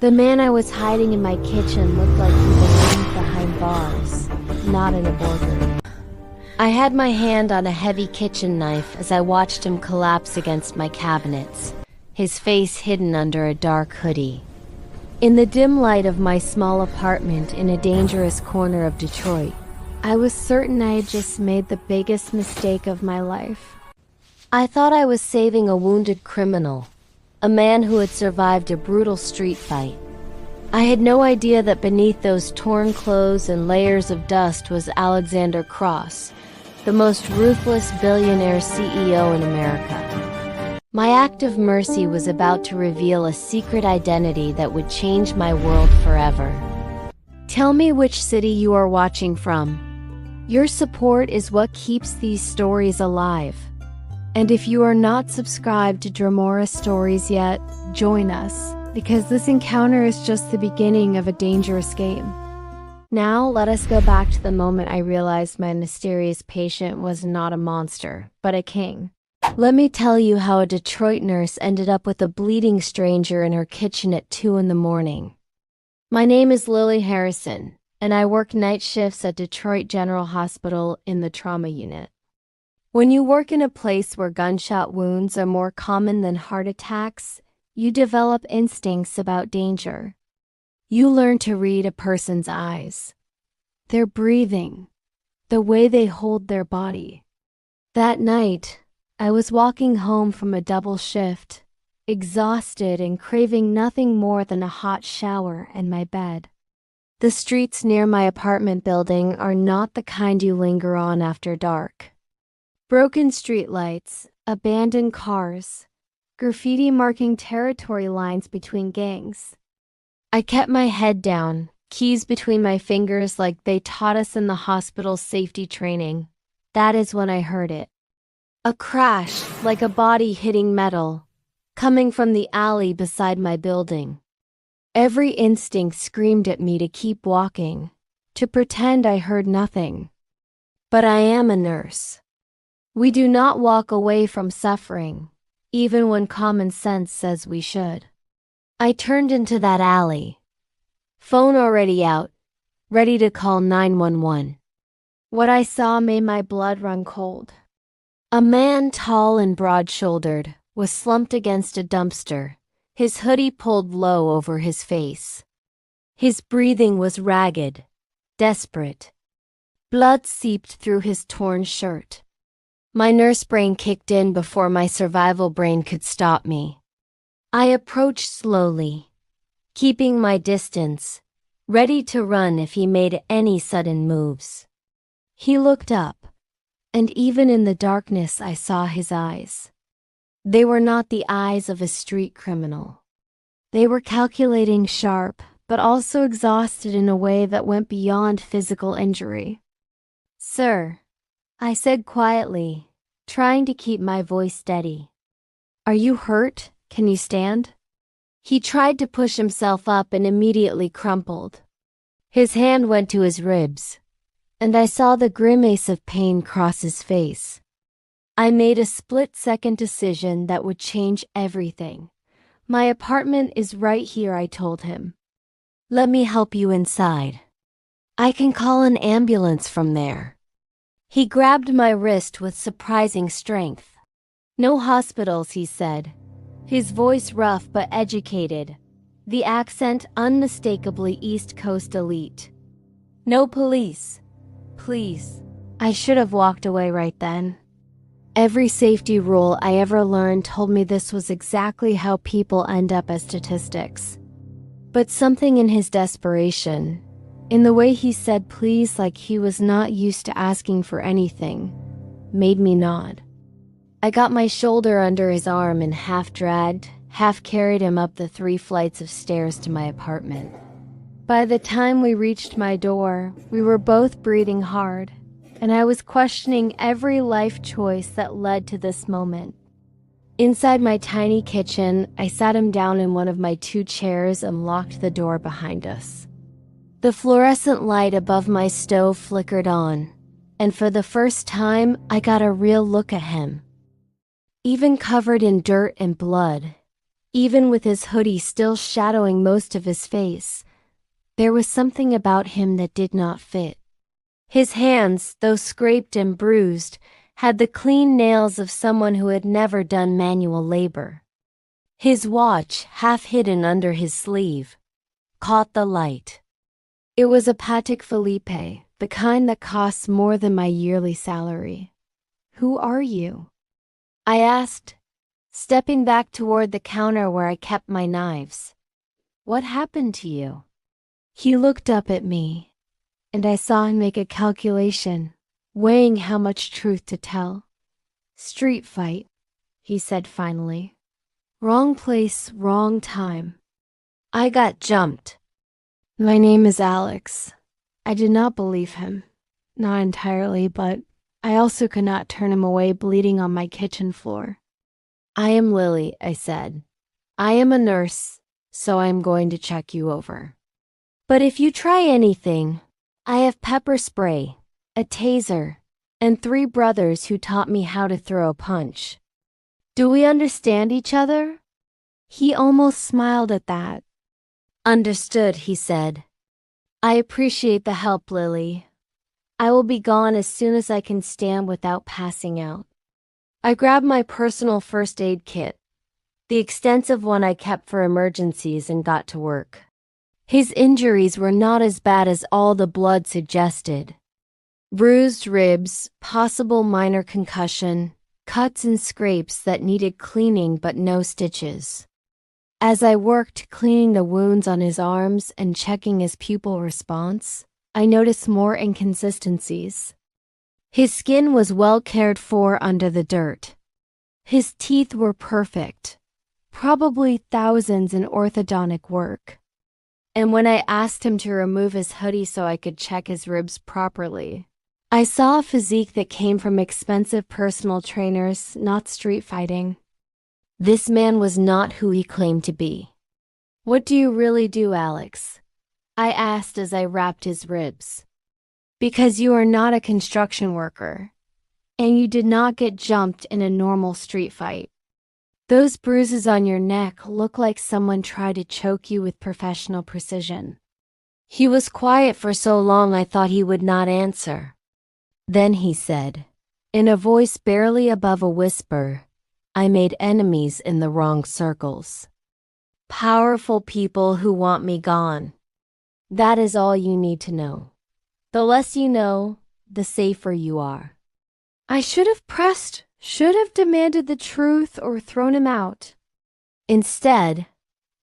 The man I was hiding in my kitchen looked like he belonged behind bars, not in a boardroom. I had my hand on a heavy kitchen knife as I watched him collapse against my cabinets, his face hidden under a dark hoodie. In the dim light of my small apartment in a dangerous corner of Detroit, I was certain I had just made the biggest mistake of my life. I thought I was saving a wounded criminal, a man who had survived a brutal street fight. I had no idea that beneath those torn clothes and layers of dust was Alexander Cross, the most ruthless billionaire CEO in America. My act of mercy was about to reveal a secret identity that would change my world forever. Tell me which city you are watching from. Your support is what keeps these stories alive. And if you are not subscribed to Dramora Stories yet, join us, because this encounter is just the beginning of a dangerous game. Now, let us go back to the moment I realized my mysterious patient was not a monster, but a king. Let me tell you how a Detroit nurse ended up with a bleeding stranger in her kitchen at 2 in the morning. My name is Lily Harrison, and I work night shifts at Detroit General Hospital in the trauma unit. When you work in a place where gunshot wounds are more common than heart attacks, you develop instincts about danger. You learn to read a person's eyes, their breathing, the way they hold their body. That night, I was walking home from a double shift, exhausted and craving nothing more than a hot shower and my bed. The streets near my apartment building are not the kind you linger on after dark. Broken streetlights, abandoned cars, graffiti marking territory lines between gangs. I kept my head down, keys between my fingers like they taught us in the hospital's safety training. That is when I heard it. A crash, like a body hitting metal, coming from the alley beside my building. Every instinct screamed at me to keep walking, to pretend I heard nothing. But I am a nurse. We do not walk away from suffering, even when common sense says we should. I turned into that alley. Phone already out, ready to call 911. What I saw made my blood run cold. A man, tall and broad-shouldered, was slumped against a dumpster, his hoodie pulled low over his face. His breathing was ragged, desperate. Blood seeped through his torn shirt. My nurse brain kicked in before my survival brain could stop me. I approached slowly, keeping my distance, ready to run if he made any sudden moves. He looked up, and even in the darkness I saw his eyes. They were not the eyes of a street criminal. They were calculating, sharp, but also exhausted in a way that went beyond physical injury. "Sir," I said quietly, trying to keep my voice steady. "Are you hurt? Can you stand?" He tried to push himself up and immediately crumpled. His hand went to his ribs, and I saw the grimace of pain cross his face. I made a split-second decision that would change everything. "My apartment is right here," I told him. "Let me help you inside. I can call an ambulance from there." He grabbed my wrist with surprising strength. "No hospitals," he said, his voice rough but educated, the accent unmistakably East Coast elite. "No police. Please." I should have walked away right then. Every safety rule I ever learned told me this was exactly how people end up as statistics. But something in his desperation, in the way he said please like he was not used to asking for anything, made me nod. I got my shoulder under his arm and half dragged, half carried him up the 3 flights of stairs to my apartment. By the time we reached my door, we were both breathing hard, and I was questioning every life choice that led to this moment. Inside my tiny kitchen, I sat him down in one of my 2 chairs and locked the door behind us. The fluorescent light above my stove flickered on, and for the first time, I got a real look at him. Even covered in dirt and blood, Even with his hoodie still shadowing most of his face, there was something about him that did not fit. His hands, though scraped and bruised, had the clean nails of someone who had never done manual labor. His watch, half hidden under his sleeve, caught the light. It was a Patek Philippe, the kind that costs more than my yearly salary. "Who are you?" I asked, stepping back toward the counter where I kept my knives. "What happened to you?" He looked up at me, and I saw him make a calculation, weighing how much truth to tell. "Street fight," he said finally. "Wrong place, wrong time." I got jumped. "My name is Alex." I did not believe him. Not entirely, but I also could not turn him away bleeding on my kitchen floor. "I am Lily," I said. "I am a nurse, so I am going to check you over. But if you try anything, I have pepper spray, a taser, and 3 brothers who taught me how to throw a punch. Do we understand each other?" He almost smiled at that. "Understood," he said. "I appreciate the help, Lily. I will be gone as soon as I can stand without passing out." I grabbed my personal first aid kit, the extensive one I kept for emergencies, and got to work. His injuries were not as bad as all the blood suggested. Bruised ribs, possible minor concussion, cuts and scrapes that needed cleaning but no stitches. As I worked cleaning the wounds on his arms and checking his pupil response, I noticed more inconsistencies. His skin was well cared for under the dirt. His teeth were perfect, probably thousands in orthodontic work. And when I asked him to remove his hoodie so I could check his ribs properly, I saw a physique that came from expensive personal trainers, not street fighting. This man was not who he claimed to be. "What do you really do, Alex?" I asked as I wrapped his ribs. "Because you are not a construction worker, and you did not get jumped in a normal street fight. Those bruises on your neck look like someone tried to choke you with professional precision." He was quiet for so long I thought he would not answer. Then he said, in a voice barely above a whisper, "I made enemies in the wrong circles. Powerful people who want me gone. That is all you need to know. The less you know, the safer you are." I should have pressed, should have demanded the truth or thrown him out. Instead,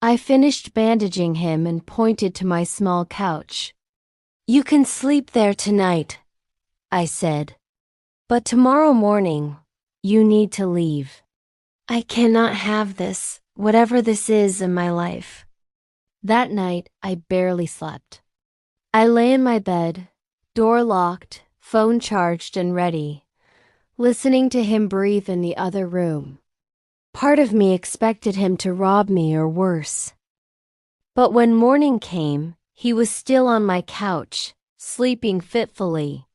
I finished bandaging him and pointed to my small couch. "You can sleep there tonight," I said. "But tomorrow morning, you need to leave. I cannot have this, whatever this is in my life." That night, I barely slept. I lay in my bed, door locked, phone charged and ready, listening to him breathe in the other room. Part of me expected him to rob me or worse. But when morning came, he was still on my couch, sleeping fitfully,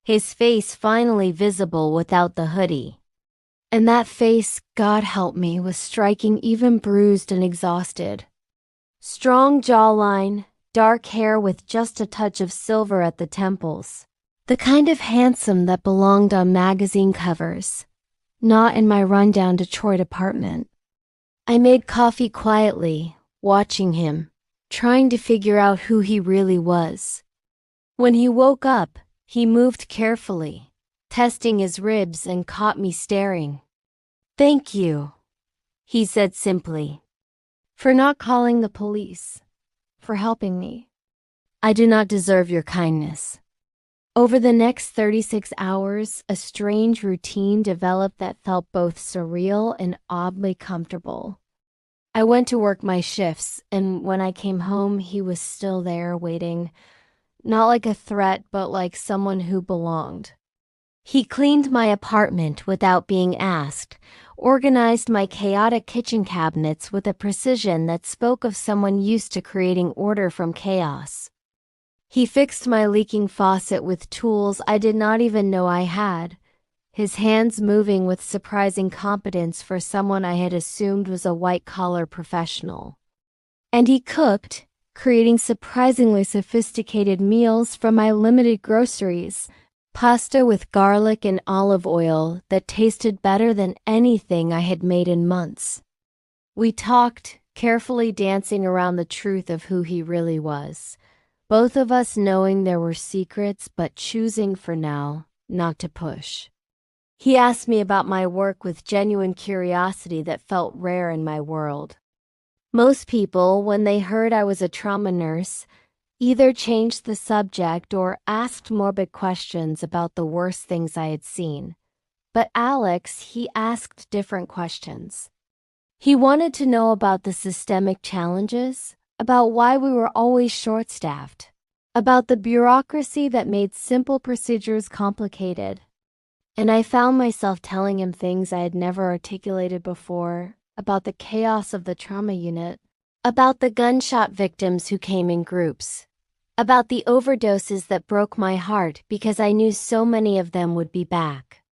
his face finally visible without the hoodie. And that face, God help me, was striking even bruised and exhausted. Strong jawline, dark hair with just a touch of silver at the temples. The kind of handsome that belonged on magazine covers, not in my rundown Detroit apartment. I made coffee quietly, watching him, trying to figure out who he really was. When he woke up, he moved carefully, testing his ribs, and caught me staring. "Thank you," he said simply, "for not calling the police, for helping me. I do not deserve your kindness." Over the next 36 hours, a strange routine developed that felt both surreal and oddly comfortable. I went to work my shifts, and when I came home, he was still there waiting, not like a threat, but like someone who belonged. He cleaned my apartment without being asked, organized my chaotic kitchen cabinets with a precision that spoke of someone used to creating order from chaos. He fixed my leaking faucet with tools I did not even know I had, his hands moving with surprising competence for someone I had assumed was a white-collar professional. And he cooked, creating surprisingly sophisticated meals from my limited groceries, pasta with garlic and olive oil that tasted better than anything I had made in months. We talked, carefully dancing around the truth of who he really was, both of us knowing there were secrets but choosing for now not to push. He asked me about my work with genuine curiosity that felt rare in my world. Most people, when they heard I was a trauma nurse, either changed the subject or asked morbid questions about the worst things I had seen. But Alex, he asked different questions. He wanted to know about the systemic challenges, about why we were always short-staffed, about the bureaucracy that made simple procedures complicated. And I found myself telling him things I had never articulated before, about the chaos of the trauma unit, about the gunshot victims who came in groups, about the overdoses that broke my heart because I knew so many of them would be back,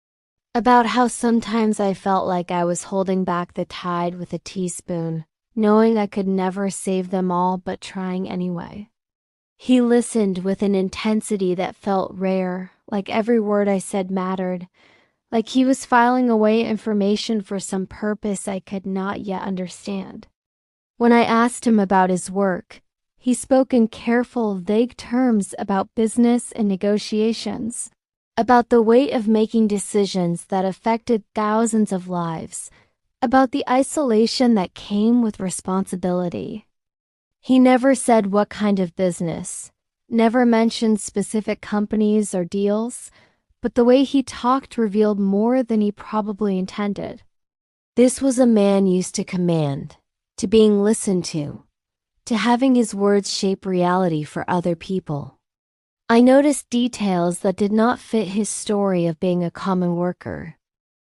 about how sometimes I felt like I was holding back the tide with a teaspoon, knowing I could never save them all but trying anyway. He listened with an intensity that felt rare, like every word I said mattered, like he was filing away information for some purpose I could not yet understand. When I asked him about his work, he spoke in careful, vague terms about business and negotiations, about the weight of making decisions that affected thousands of lives, about the isolation that came with responsibility. He never said what kind of business, never mentioned specific companies or deals, but the way he talked revealed more than he probably intended. This was a man used to command, to being listened to having his words shape reality for other people. I noticed details that did not fit his story of being a common worker.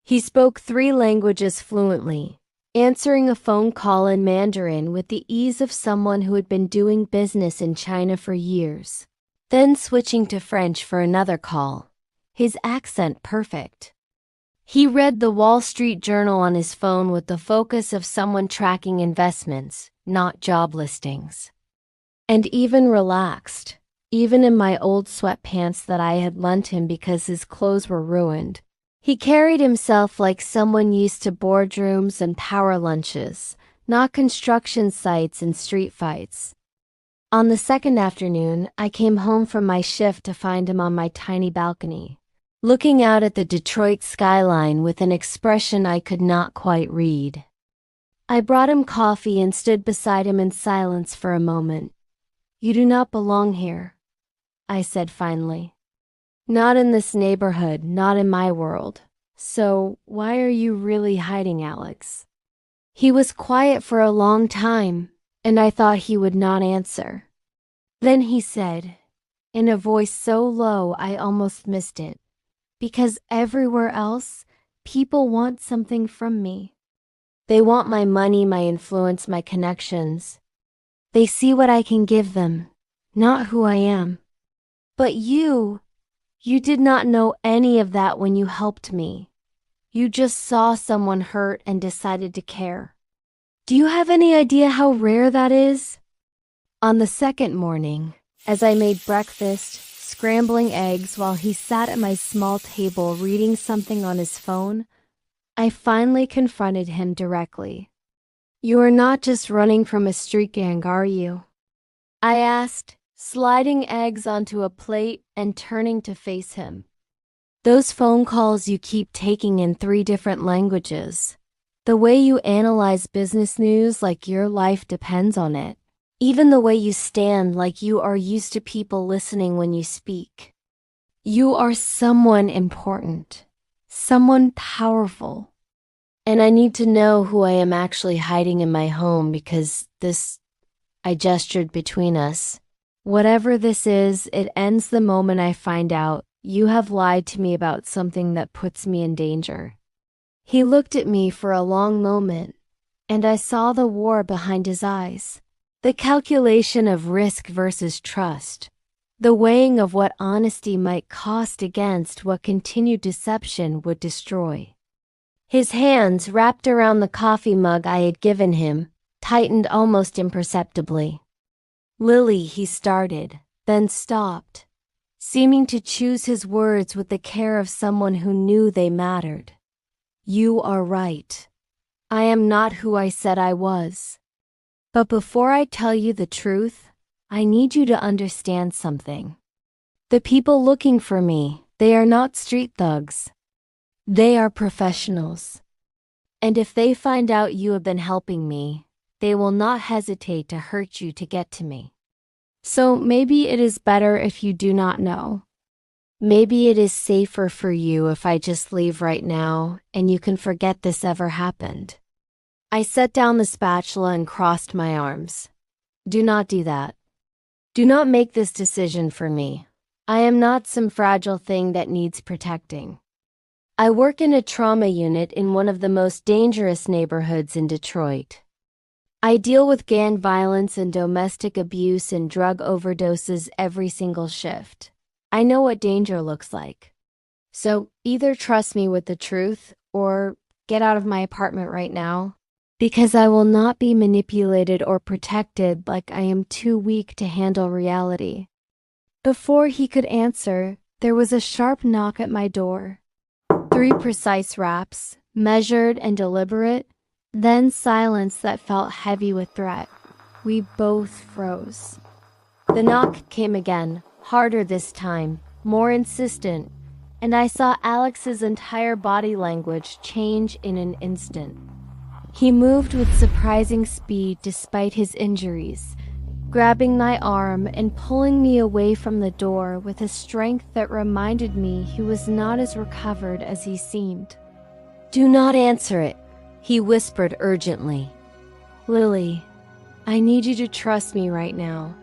He spoke 3 languages fluently, answering a phone call in Mandarin with the ease of someone who had been doing business in China for years, then switching to French for another call, his accent perfect. He read the Wall Street Journal on his phone with the focus of someone tracking investments, not job listings. And even relaxed, even in my old sweatpants that I had lent him because his clothes were ruined. He carried himself like someone used to boardrooms and power lunches, not construction sites and street fights. On the second afternoon, I came home from my shift to find him on my tiny balcony, looking out at the Detroit skyline with an expression I could not quite read. I brought him coffee and stood beside him in silence for a moment. "You do not belong here," I said finally. "Not in this neighborhood, not in my world. So why are you really hiding, Alex?" He was quiet for a long time, and I thought he would not answer. Then he said, in a voice so low I almost missed it, "Because everywhere else, people want something from me. They want my money, my influence, my connections. They see what I can give them, not who I am. But you did not know any of that when you helped me. You just saw someone hurt and decided to care. Do you have any idea how rare that is?" On the second morning, as I made breakfast, scrambling eggs while he sat at my small table reading something on his phone, I finally confronted him directly. "You are not just running from a street gang, are you?" I asked, sliding eggs onto a plate and turning to face him. "Those phone calls you keep taking in 3 different languages, the way you analyze business news like your life depends on it, even the way you stand like you are used to people listening when you speak. You are someone important, someone powerful. And I need to know who I am actually hiding in my home because this," I gestured between us, "whatever this is, it ends the moment I find out you have lied to me about something that puts me in danger." He looked at me for a long moment, and I saw the war behind his eyes, the calculation of risk versus trust, The weighing of what honesty might cost against what continued deception would destroy. His hands, wrapped around the coffee mug I had given him, tightened almost imperceptibly. "Lily," he started, then stopped, seeming to choose his words with the care of someone who knew they mattered. "You are right. I am not who I said I was. But before I tell you the truth, I need you to understand something. The people looking for me, they are not street thugs. They are professionals. And if they find out you have been helping me, they will not hesitate to hurt you to get to me. So maybe it is better if you do not know. Maybe it is safer for you if I just leave right now and you can forget this ever happened." I set down the spatula and crossed my arms. "Do not do that. Do not make this decision for me. I am not some fragile thing that needs protecting. I work in a trauma unit in one of the most dangerous neighborhoods in Detroit. I deal with gang violence and domestic abuse and drug overdoses every single shift. I know what danger looks like. So either trust me with the truth or get out of my apartment right now, because I will not be manipulated or protected like I am too weak to handle reality." Before he could answer, there was a sharp knock at my door. 3 precise raps, measured and deliberate, then silence that felt heavy with threat. We both froze. The knock came again, harder this time, more insistent, and I saw Alex's entire body language change in an instant. He moved with surprising speed despite his injuries, grabbing my arm and pulling me away from the door with a strength that reminded me he was not as recovered as he seemed. "Do not answer it," he whispered urgently. "Lily, I need you to trust me right now.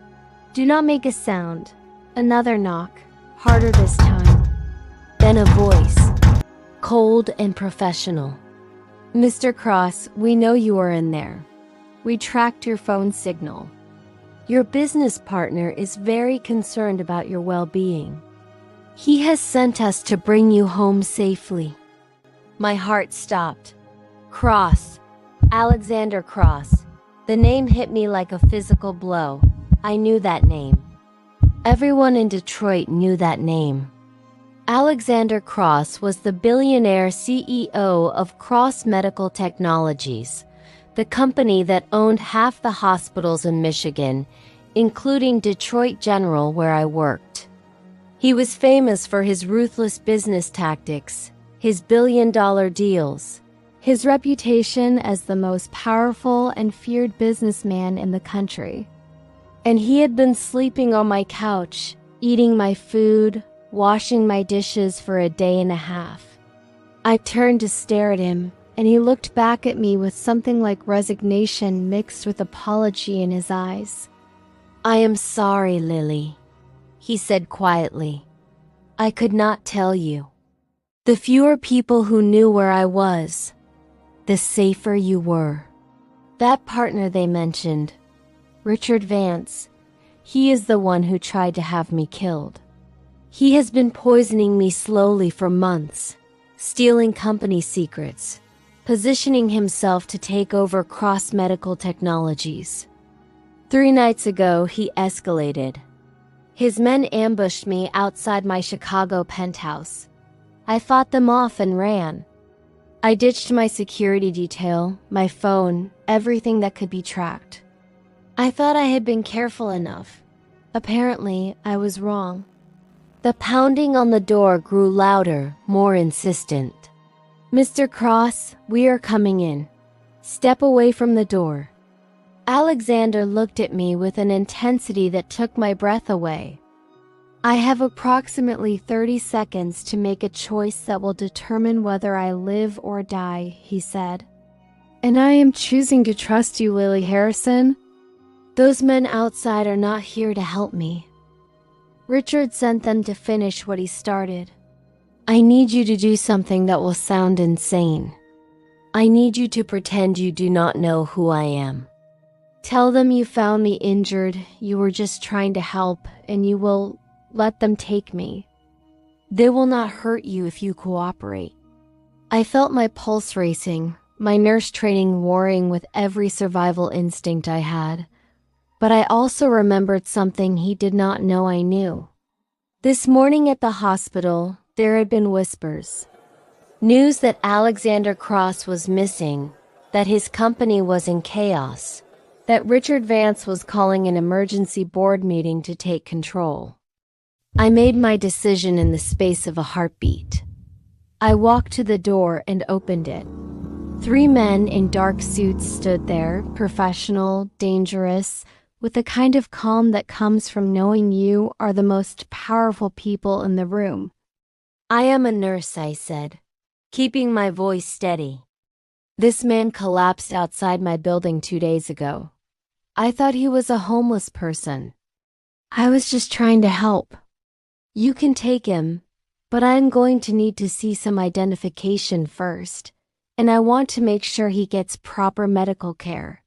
Do not make a sound." Another knock, harder this time. Then a voice, cold and professional. "Mr. Cross, we know you are in there. We tracked your phone signal. Your business partner is very concerned about your well-being. He has sent us to bring you home safely." My heart stopped. Cross. Alexander Cross. The name hit me like a physical blow. I knew that name. Everyone in Detroit knew that name. Alexander Cross was the billionaire CEO of Cross Medical Technologies, the company that owned half the hospitals in Michigan, including Detroit General, where I worked. He was famous for his ruthless business tactics, his billion-dollar deals, his reputation as the most powerful and feared businessman in the country. And he had been sleeping on my couch, eating my food, washing my dishes for a day and a half. I turned to stare at him, and he looked back at me with something like resignation mixed with apology in his eyes. "I am sorry, Lily," he said quietly. "I could not tell you. The fewer people who knew where I was, the safer you were." That partner they mentioned, Richard Vance, he is the one who tried to have me killed. He has been poisoning me slowly for months, stealing company secrets, positioning himself to take over Cross Medical Technologies. 3 nights ago, he escalated. His men ambushed me outside my Chicago penthouse. I fought them off and ran. I ditched my security detail, my phone, everything that could be tracked. I thought I had been careful enough. Apparently, I was wrong. The pounding on the door grew louder, more insistent. "Mr. Cross, we are coming in. Step away from the door." Alexander looked at me with an intensity that took my breath away. "I have approximately 30 seconds to make a choice that will determine whether I live or die," he said. "And I am choosing to trust you, Lily Harrison. Those men outside are not here to help me. Richard sent them to finish what he started. I need you to do something that will sound insane. I need you to pretend you do not know who I am. Tell them you found me injured, you were just trying to help, and you will Let them take me. They will not hurt you if you cooperate. I felt my pulse racing, my nurse training warring with every survival instinct I had. But I also remembered something he did not know I knew. This morning at the hospital, there had been whispers. News that Alexander Cross was missing, that his company was in chaos, that Richard Vance was calling an emergency board meeting to take control. I made my decision in the space of a heartbeat. I walked to the door and opened it. 3 men in dark suits stood there, professional, dangerous, with the kind of calm that comes from knowing you are the most powerful people in the room. "I am a nurse," I said, keeping my voice steady. "This man collapsed outside my building 2 days ago. I thought he was a homeless person. I was just trying to help. You can take him, but I'm going to need to see some identification first, and I want to make sure he gets proper medical care."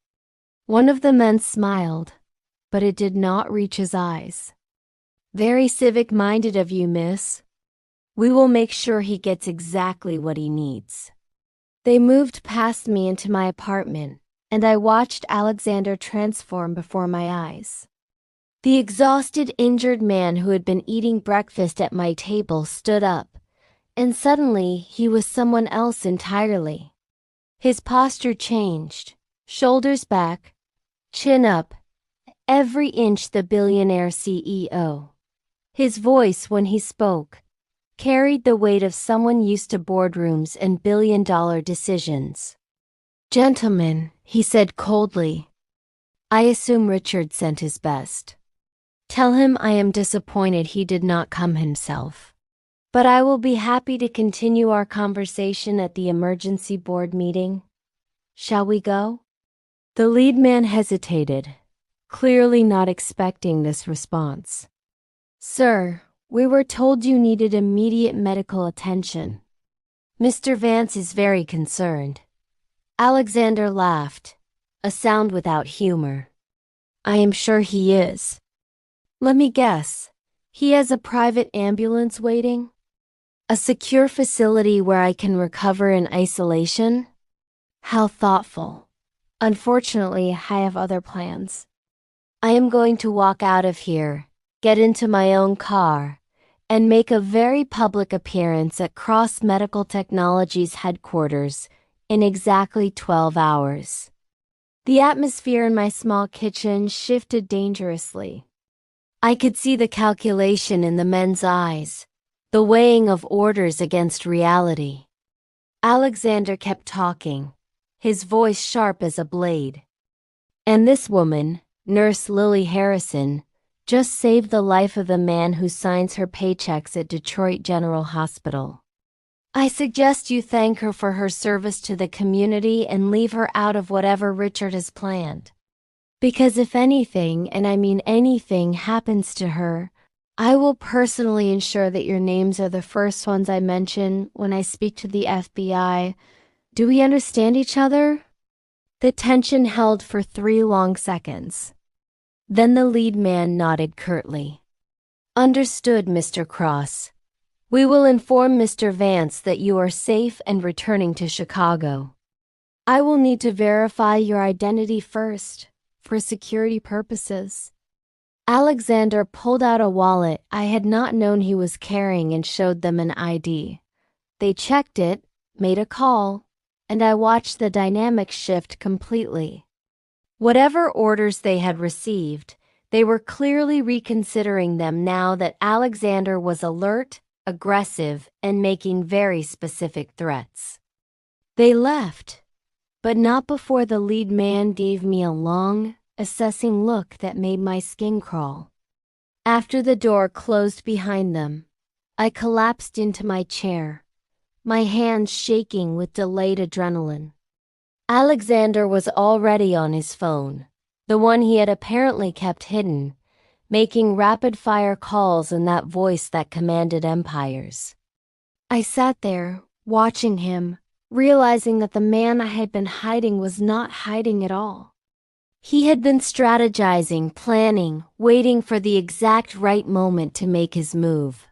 One of the men smiled, but it did not reach his eyes. "Very civic-minded of you, miss. We will make sure he gets exactly what he needs." They moved past me into my apartment, and I watched Alexander transform before my eyes. The exhausted, injured man who had been eating breakfast at my table stood up, and suddenly he was someone else entirely. His posture changed, shoulders back, chin up, every inch the billionaire CEO. His voice, when he spoke, carried the weight of someone used to boardrooms and billion-dollar decisions. "Gentlemen," he said coldly, "I assume Richard sent his best. Tell him I am disappointed he did not come himself. But I will be happy to continue our conversation at the emergency board meeting. Shall we go?" The lead man hesitated, clearly not expecting this response. "Sir, we were told you needed immediate medical attention. Mr. Vance is very concerned." Alexander laughed, a sound without humor. "I am sure he is. Let me guess, he has a private ambulance waiting? A secure facility where I can recover in isolation? How thoughtful. Unfortunately, I have other plans. I am going to walk out of here, get into my own car, and make a very public appearance at Cross Medical Technologies headquarters in exactly 12 hours. The atmosphere in my small kitchen shifted dangerously. I could see the calculation in the men's eyes, the weighing of orders against reality. Alexander kept talking, his voice sharp as a blade. "And this woman, Nurse Lily Harrison, just saved the life of the man who signs her paychecks at Detroit General Hospital. I suggest you thank her for her service to the community and leave her out of whatever Richard has planned. Because if anything, and I mean anything, happens to her, I will personally ensure that your names are the first ones I mention when I speak to the FBI. Do we understand each other?" The tension held for 3 long seconds. Then the lead man nodded curtly. "Understood, Mr. Cross. We will inform Mr. Vance that you are safe and returning to Chicago. I will need to verify your identity first, for security purposes." Alexander pulled out a wallet I had not known he was carrying and showed them an ID. They checked it, made a call, and I watched the dynamic shift completely. Whatever orders they had received, they were clearly reconsidering them now that Alexander was alert, aggressive, and making very specific threats. They left, but not before the lead man gave me a long, assessing look that made my skin crawl. After the door closed behind them, I collapsed into my chair, my hands shaking with delayed adrenaline. Alexander was already on his phone, the one he had apparently kept hidden, making rapid-fire calls in that voice that commanded empires. I sat there, watching him, realizing that the man I had been hiding was not hiding at all. He had been strategizing, planning, waiting for the exact right moment to make his move.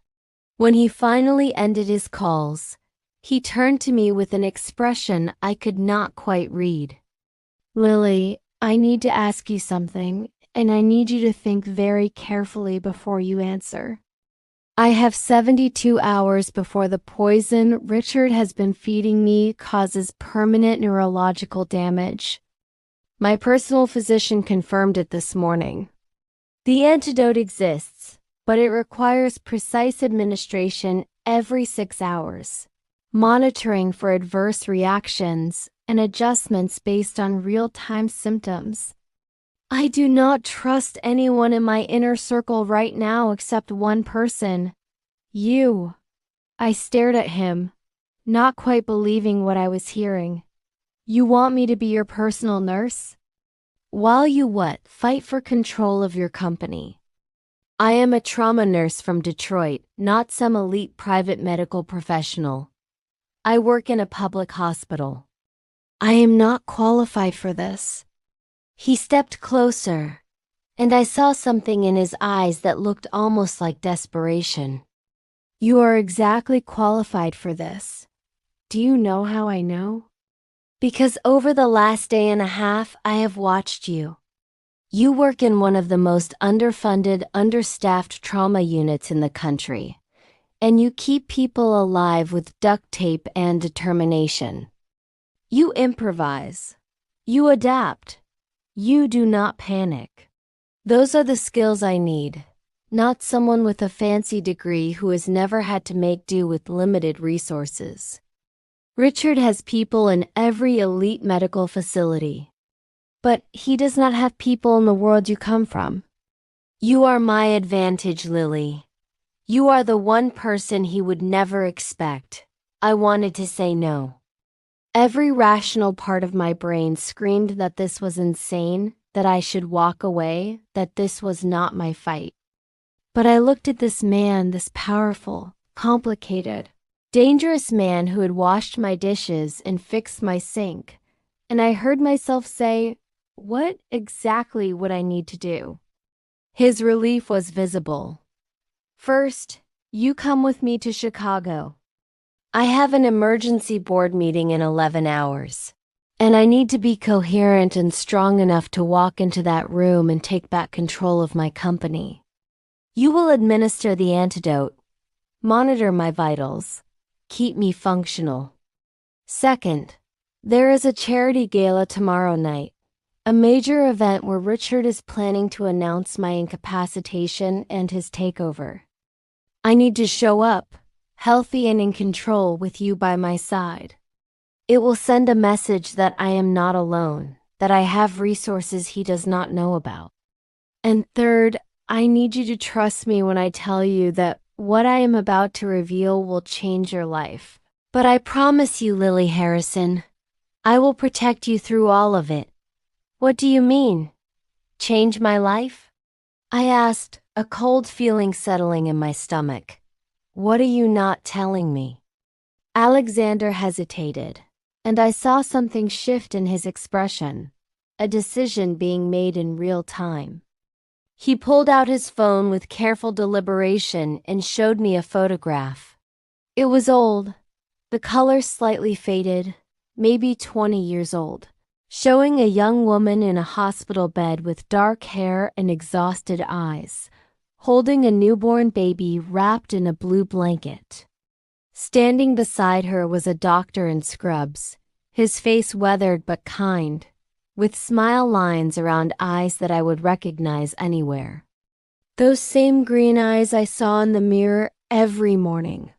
When he finally ended his calls, he turned to me with an expression I could not quite read. "Lily, I need to ask you something, and I need you to think very carefully before you answer. I have 72 hours before the poison Richard has been feeding me causes permanent neurological damage. My personal physician confirmed it this morning. The antidote exists, but it requires precise administration every 6 hours, monitoring for adverse reactions and adjustments based on real-time symptoms. I do not trust anyone in my inner circle right now except one person. You." I stared at him, not quite believing what I was hearing. "You want me to be your personal nurse? While you what? Fight for control of your company. I am a trauma nurse from Detroit, not some elite private medical professional. I work in a public hospital. I am not qualified for this." He stepped closer, and I saw something in his eyes that looked almost like desperation. "You are exactly qualified for this. Do you know how I know? Because over the last day and a half, I have watched you. You work in one of the most underfunded, understaffed trauma units in the country, and you keep people alive with duct tape and determination. You improvise. You adapt. You do not panic. Those are the skills I need, not someone with a fancy degree who has never had to make do with limited resources. Richard has people in every elite medical facility, but he does not have people in the world you come from. You are my advantage, Lily. You are the one person he would never expect." I wanted to say no. Every rational part of my brain screamed that this was insane, that I should walk away, that this was not my fight. But I looked at this man, this powerful, complicated, dangerous man who had washed my dishes and fixed my sink, and I heard myself say, "What exactly would I need to do?" His relief was visible. "First, you come with me to Chicago. I have an emergency board meeting in 11 hours, and I need to be coherent and strong enough to walk into that room and take back control of my company. You will administer the antidote, monitor my vitals, keep me functional. Second, there is a charity gala tomorrow night, a major event where Richard is planning to announce my incapacitation and his takeover. I need to show up, healthy and in control, with you by my side. It will send a message that I am not alone, that I have resources he does not know about. And third, I need you to trust me when I tell you that what I am about to reveal will change your life. But I promise you, Lily Harrison, I will protect you through all of it." "What do you mean? Change my life?" I asked, a cold feeling settling in my stomach. "What are you not telling me?" Alexander hesitated, and I saw something shift in his expression, a decision being made in real time. He pulled out his phone with careful deliberation and showed me a photograph. It was old, the color slightly faded, maybe 20 years old, showing a young woman in a hospital bed with dark hair and exhausted eyes, holding a newborn baby wrapped in a blue blanket. Standing beside her was a doctor in scrubs, his face weathered but kind, with smile lines around eyes that I would recognize anywhere. Those same green eyes I saw in the mirror every morning.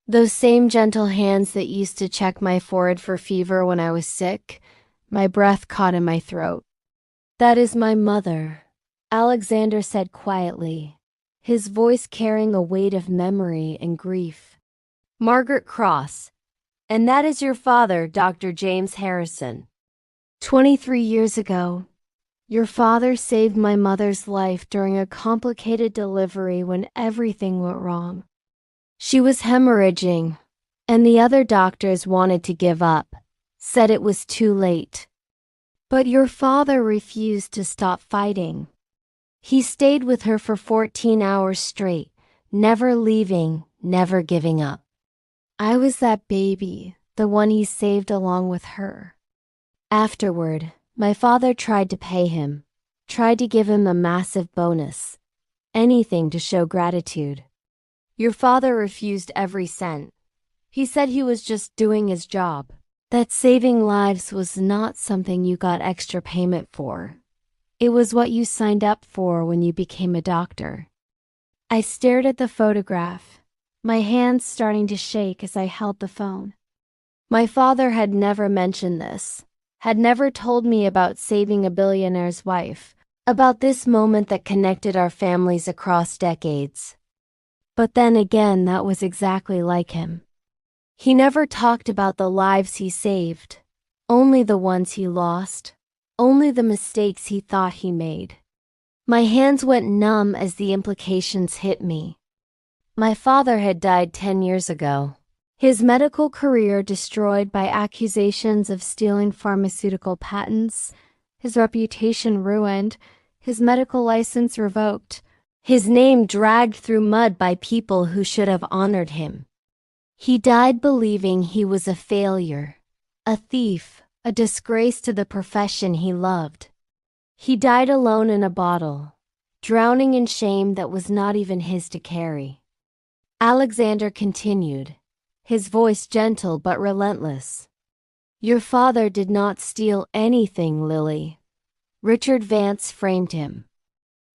Those same gentle hands that used to check my forehead for fever when I was sick, my breath caught in my throat. "That is my mother," Alexander said quietly, his voice carrying a weight of memory and grief. "Margaret Cross. And that is your father, Dr. James Harrison. 23 years ago, your father saved my mother's life during a complicated delivery when everything went wrong. She was hemorrhaging, and the other doctors wanted to give up, said it was too late. But your father refused to stop fighting. He stayed with her for 14 hours straight, never leaving, never giving up. I was that baby, the one he saved along with her. Afterward, my father tried to pay him, tried to give him a massive bonus, anything to show gratitude. Your father refused every cent. He said he was just doing his job, that saving lives was not something you got extra payment for. It was what you signed up for when you became a doctor. I stared at the photograph, my hands starting to shake as I held the phone. My father had never mentioned this, had never told me about saving a billionaire's wife, about this moment that connected our families across decades. But then again, that was exactly like him. He never talked about the lives he saved, only the ones he lost, only the mistakes he thought he made. My hands went numb as the implications hit me. My father had died 10 years ago. His medical career destroyed by accusations of stealing pharmaceutical patents, his reputation ruined, his medical license revoked, his name dragged through mud by people who should have honored him. He died believing he was a failure, a thief, a disgrace to the profession he loved. He died alone in a bottle, drowning in shame that was not even his to carry. Alexander continued, his voice gentle but relentless. Your father did not steal anything, Lily. Richard Vance framed him.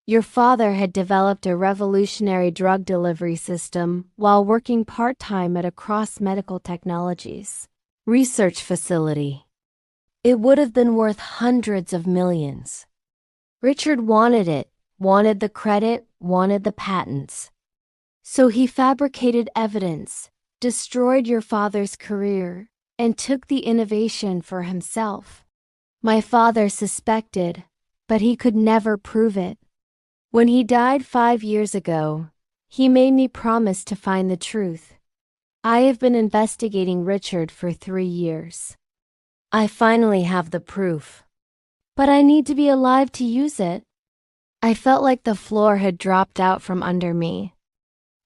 Your father had developed a revolutionary drug delivery system while working part-time at a Cross Medical Technologies research facility. It would have been worth hundreds of millions. Richard wanted it, wanted the credit, wanted the patents. So he fabricated evidence, destroyed your father's career, and took the innovation for himself. My father suspected, but he could never prove it. When he died 5 years ago, he made me promise to find the truth. I have been investigating Richard for 3 years. I finally have the proof. But I need to be alive to use it. I felt like the floor had dropped out from under me.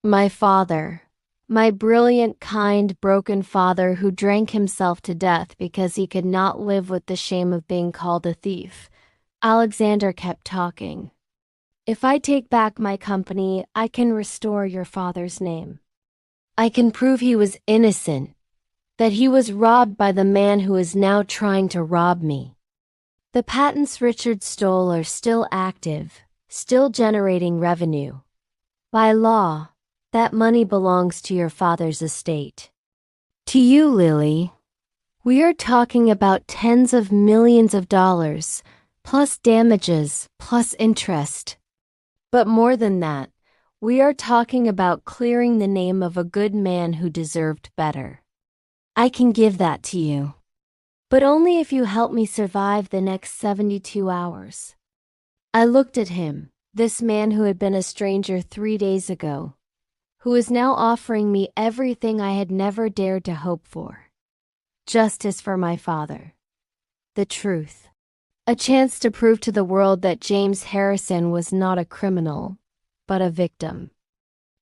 My father, my brilliant, kind, broken father who drank himself to death because he could not live with the shame of being called a thief. Alexander kept talking. If I take back my company, I can restore your father's name. I can prove he was innocent, that he was robbed by the man who is now trying to rob me. The patents Richard stole are still active, still generating revenue. By law, that money belongs to your father's estate. To you, Lily, we are talking about tens of millions of dollars, plus damages, plus interest. But more than that, we are talking about clearing the name of a good man who deserved better. I can give that to you. But only if you help me survive the next 72 hours. I looked at him, this man who had been a stranger 3 days ago, who is now offering me everything I had never dared to hope for. Justice for my father. The truth. A chance to prove to the world that James Harrison was not a criminal, but a victim.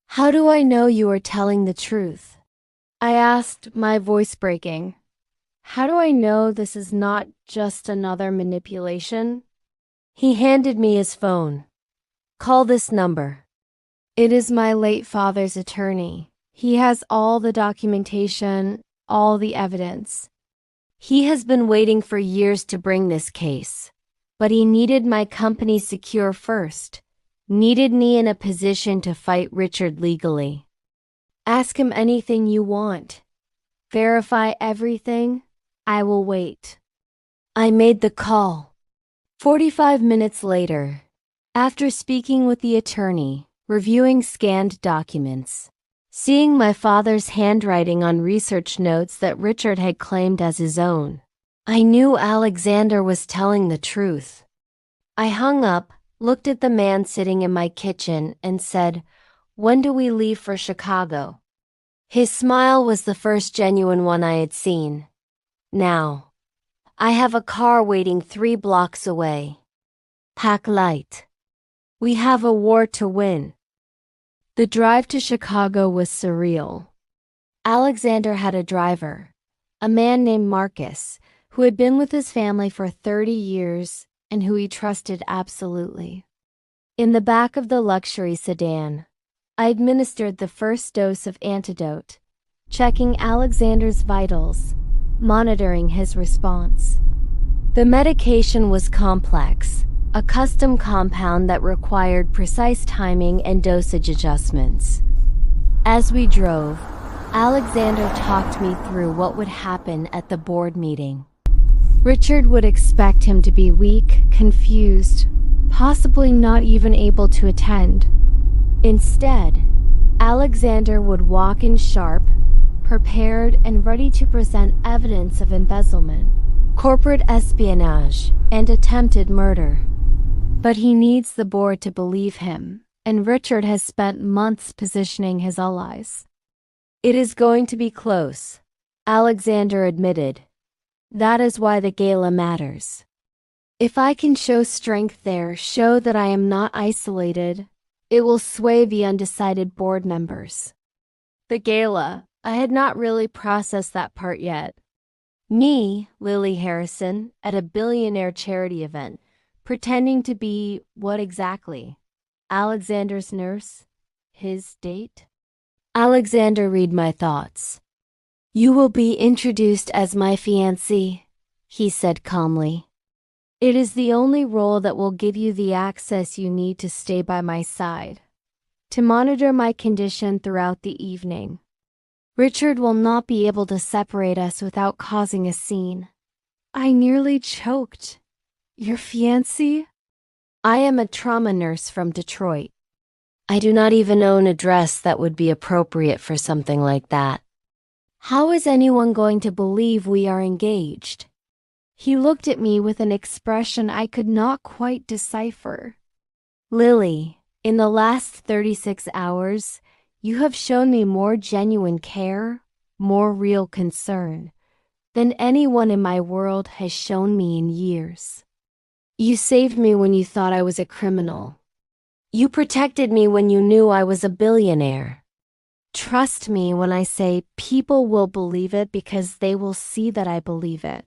How do I know you are telling the truth? I asked, my voice breaking. How do I know this is not just another manipulation? He handed me his phone. Call this number. It is my late father's attorney. He has all the documentation, all the evidence. He has been waiting for years to bring this case, but he needed my company secure first, needed me in a position to fight Richard legally. Ask him anything you want. Verify everything. I will wait. I made the call. 45 minutes later, after speaking with the attorney, reviewing scanned documents, seeing my father's handwriting on research notes that Richard had claimed as his own, I knew Alexander was telling the truth. I hung up, looked at the man sitting in my kitchen, and said, "When do we leave for Chicago?" His smile was the first genuine one I had seen. Now. I have a car waiting 3 blocks away. Pack light. We have a war to win. The drive to Chicago was surreal. Alexander had a driver, a man named Marcus, who had been with his family for 30 years and who he trusted absolutely. In the back of the luxury sedan, I administered the first dose of antidote, checking Alexander's vitals, monitoring his response. The medication was complex, a custom compound that required precise timing and dosage adjustments. As we drove, Alexander talked me through what would happen at the board meeting. Richard would expect him to be weak, confused, possibly not even able to attend. Instead, Alexander would walk in sharp, prepared and ready to present evidence of embezzlement, corporate espionage, and attempted murder. But he needs the board to believe him, and Richard has spent months positioning his allies. It is going to be close, Alexander admitted. That is why the gala matters. If I can show strength there, show that I am not isolated, it will sway the undecided board members. The gala, I had not really processed that part yet. Me, Lily Harrison, at a Billionaire charity event, pretending to be what exactly? Alexander's nurse? His date? Alexander read my thoughts. You will be introduced as my fiancé, he said calmly. It is the only role that will give you the access you need to stay by my side, to monitor my condition throughout the evening. Richard will not be able to separate us without causing a scene. I nearly choked. Your fiancé? I am a trauma nurse from Detroit. I do not even own a dress that would be appropriate for something like that. How is anyone going to believe we are engaged? He looked at me with an expression I could not quite decipher. Lily, in the last 36 hours, you have shown me more genuine care, more real concern, than anyone in my world has shown me in years. You saved me when you thought I was a criminal. You protected me when you knew I was a billionaire. Trust me when I say people will believe it because they will see that I believe it.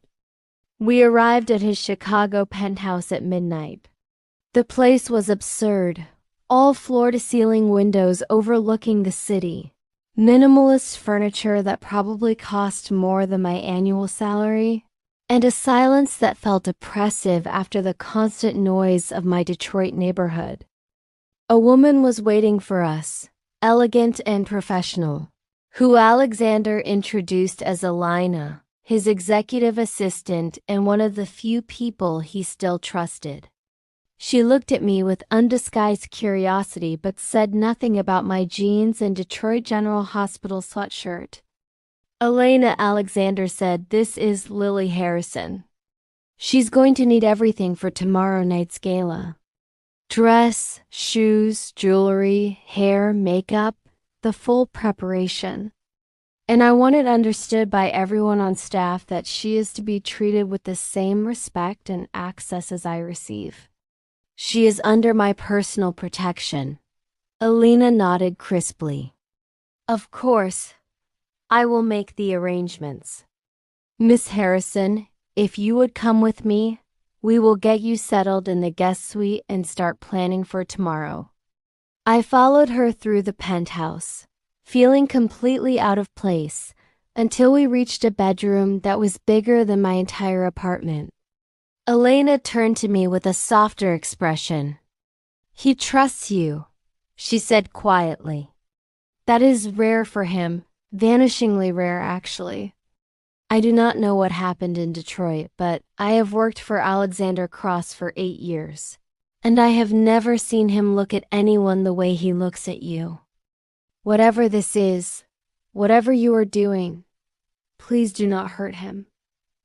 We arrived at his Chicago penthouse at midnight. The place was absurd, all floor-to-ceiling windows overlooking the city, minimalist furniture that probably cost more than my annual salary, and a silence that felt oppressive after the constant noise of my Detroit neighborhood. A woman was waiting for us, elegant and professional, who Alexander introduced as Elena, his executive assistant and one of the few people he still trusted. She looked at me with undisguised curiosity but said nothing about my jeans and Detroit General Hospital sweatshirt. Elena, Alexander said, "This is Lily Harrison. She's going to need everything for tomorrow night's gala. Dress, shoes, jewelry, hair, makeup, the full preparation. And I want it understood by everyone on staff that she is to be treated with the same respect and access as I receive. She is under my personal protection." Elena nodded crisply. "Of course, I will make the arrangements. Miss Harrison, if you would come with me, we will get you settled in the guest suite and start planning for tomorrow." I followed her through the penthouse, feeling completely out of place, until we reached a bedroom that was bigger than my entire apartment. Elena turned to me with a softer expression. "He trusts you," she said quietly. "That is rare for him, vanishingly rare actually. I do not know what happened in Detroit, but I have worked for Alexander Cross for 8 years, and I have never seen him look at anyone the way he looks at you. Whatever this is, whatever you are doing, please do not hurt him.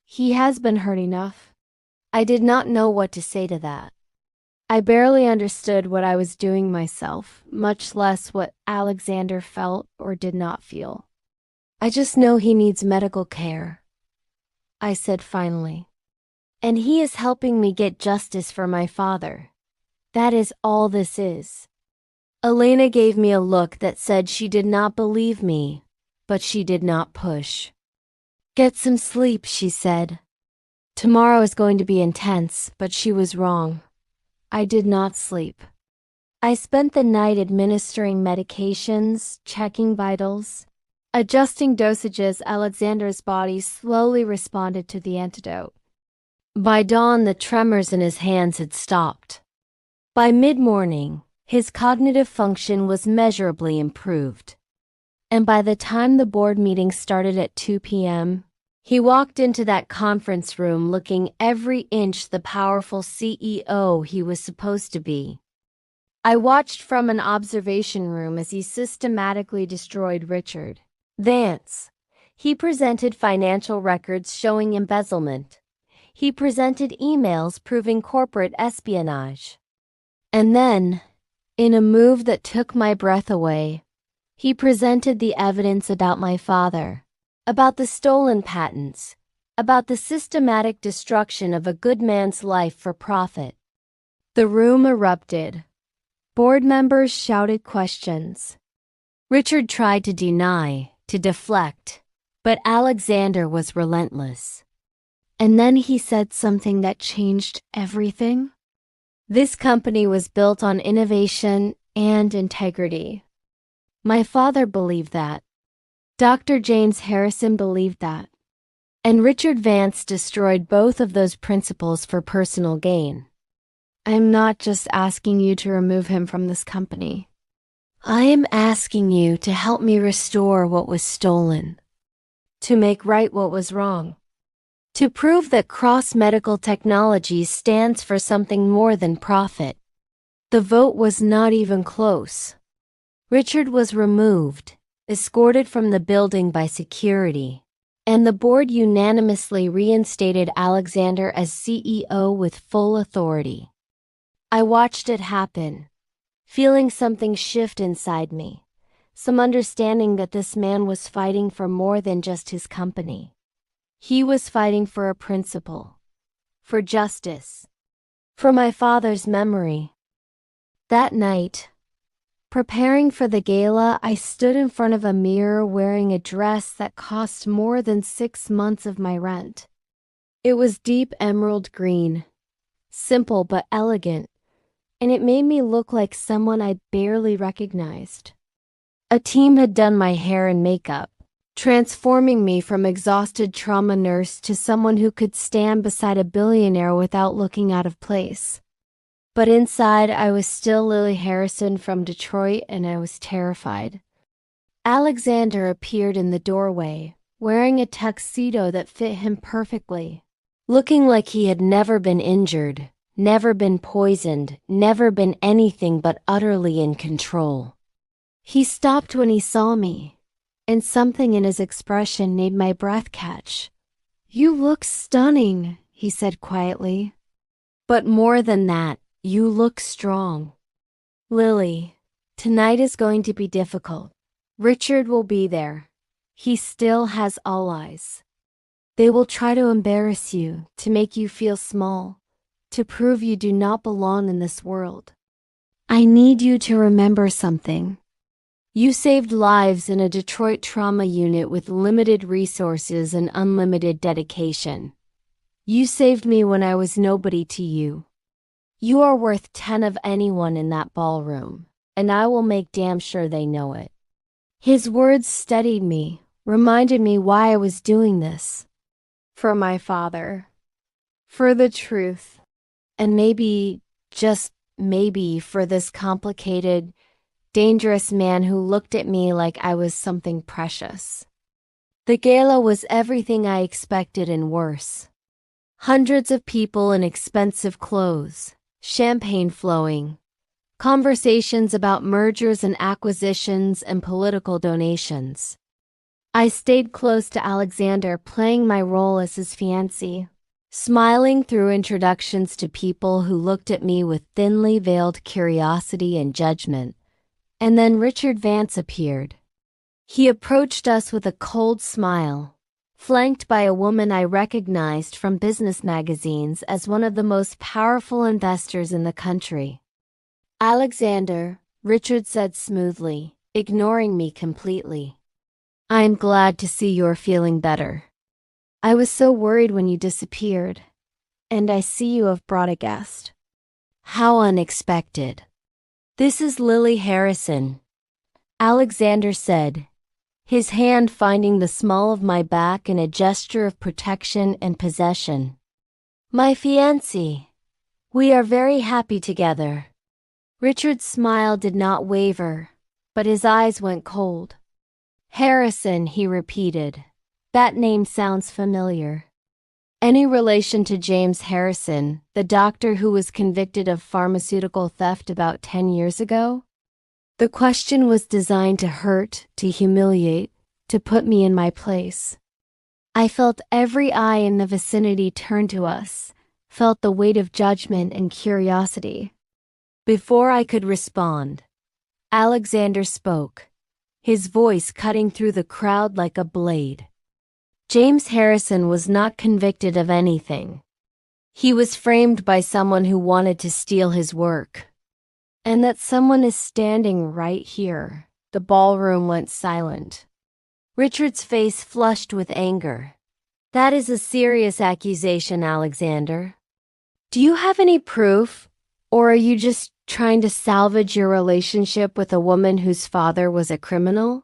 He has been hurt enough." I did not know what to say to that. I barely understood what I was doing myself, much less what Alexander felt or did not feel. "I just know he needs medical care," I said finally. And he is helping me get justice for my father. That is all this is. Elena gave me a look that said she did not believe me, but she did not push. Get some sleep, she said. Tomorrow is going to be intense, but she was wrong. I did not sleep. I spent the night administering medications, checking vitals, adjusting dosages. Alexander's body slowly responded to the antidote. By dawn, the tremors in his hands had stopped. By mid-morning, his cognitive function was measurably improved. And by the time the board meeting started at 2 p.m., he walked into that conference room looking every inch the powerful CEO he was supposed to be. I watched from an observation room as he systematically destroyed Richard Vance. He presented financial records showing embezzlement. He presented emails proving corporate espionage. And then, in a move that took my breath away, he presented the evidence about my father, about the stolen patents, about the systematic destruction of a good man's life for profit. The room erupted. Board members shouted questions. Richard tried to deny, to deflect, but Alexander was relentless. And then he said something that changed everything. This company was built on innovation and integrity. My father believed that. Dr. James Harrison believed that. And Richard Vance destroyed both of those principles for personal gain. I am not just asking you to remove him from this company. I am asking you to help me restore what was stolen, to make right what was wrong, to prove that cross-medical technology stands for something more than profit. The vote was not even close. Richard was removed, escorted from the building by security, and the board unanimously reinstated Alexander as CEO with full authority. I watched it happen, feeling something shift inside me, some understanding that this man was fighting for more than just his company. He was fighting for a principle, for justice, for my father's memory. That night, preparing for the gala, I stood in front of a mirror wearing a dress that cost more than 6 months of my rent. It was deep emerald green, simple but elegant, and it made me look like someone I barely recognized. A team had done my hair and makeup, transforming me from exhausted trauma nurse to someone who could stand beside a billionaire without looking out of place. But inside, I was still Lily Harrison from Detroit, and I was terrified. Alexander appeared in the doorway, wearing a tuxedo that fit him perfectly, looking like he had never been injured, never been poisoned, never been anything but utterly in control. He stopped when he saw me, and something in his expression made my breath catch. "You look stunning," he said quietly. "But more than that, you look strong. Lily, tonight is going to be difficult. Richard will be there. He still has all eyes. They will try to embarrass you, to make you feel small, to prove you do not belong in this world. I need you to remember something. You saved lives in a Detroit trauma unit with limited resources and unlimited dedication. You saved me when I was nobody to you. You are worth 10 of anyone in that ballroom, and I will make damn sure they know it." His words steadied me, reminded me why I was doing this. For my father. For the truth. And maybe, just maybe, for this complicated, dangerous man who looked at me like I was something precious. The gala was everything I expected and worse. Hundreds of people in expensive clothes, champagne flowing, conversations about mergers and acquisitions and political donations. I stayed close to Alexander, playing my role as his fiancée, smiling through introductions to people who looked at me with thinly veiled curiosity and judgment. And then Richard Vance appeared. He approached us with a cold smile, flanked by a woman I recognized from business magazines as one of the most powerful investors in the country. "Alexander," Richard said smoothly, ignoring me completely. "I'm glad to see you're feeling better. I was so worried when you disappeared. And I see you have brought a guest." "How unexpected." "This is Lily Harrison," Alexander said, his hand finding the small of my back in a gesture of protection and possession. "My fiancée. We are very happy together." Richard's smile did not waver, but his eyes went cold. "Harrison," he repeated. "That name sounds familiar." "Any relation to James Harrison, the doctor who was convicted of pharmaceutical theft about 10 years ago?" The question was designed to hurt, to humiliate, to put me in my place. I felt every eye in the vicinity turn to us, felt the weight of judgment and curiosity. Before I could respond, Alexander spoke, his voice cutting through the crowd like a blade. "James Harrison was not convicted of anything. He was framed by someone who wanted to steal his work. And that someone is standing right here." The ballroom went silent. Richard's face flushed with anger. "That is a serious accusation, Alexander. Do you have any proof, or are you just trying to salvage your relationship with a woman whose father was a criminal?"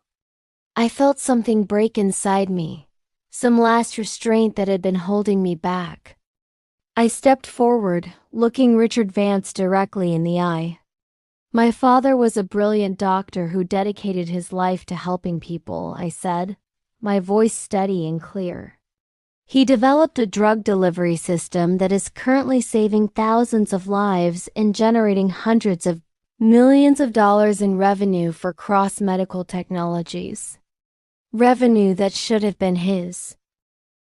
I felt something break inside me, some last restraint that had been holding me back. I stepped forward, looking Richard Vance directly in the eye. "My father was a brilliant doctor who dedicated his life to helping people," I said, my voice steady and clear. "He developed a drug delivery system that is currently saving thousands of lives and generating hundreds of millions of dollars in revenue for cross-medical technologies. Revenue that should have been his.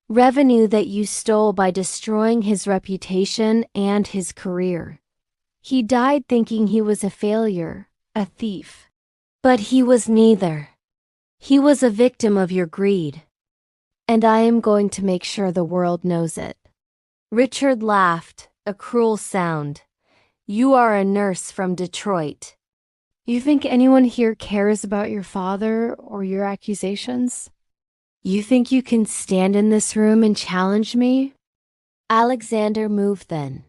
Revenue that you stole by destroying his reputation and his career. He died thinking he was a failure, a thief. But he was neither. He was a victim of your greed. And I am going to make sure the world knows it." Richard laughed, a cruel sound. "You are a nurse from Detroit. You think anyone here cares about your father or your accusations? You think you can stand in this room and challenge me?" Alexander moved then,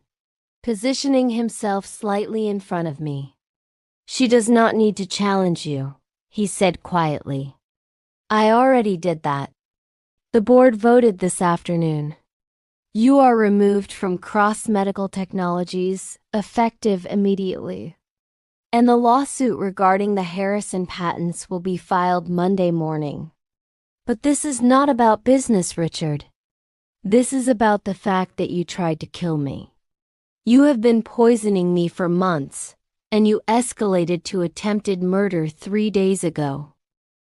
positioning himself slightly in front of me. "She does not need to challenge you," he said quietly. "I already did that. The board voted this afternoon. You are removed from cross-medical technologies, effective immediately. And the lawsuit regarding the Harrison patents will be filed Monday morning. But this is not about business, Richard. This is about the fact that you tried to kill me. You have been poisoning me for months, and you escalated to attempted murder 3 days ago.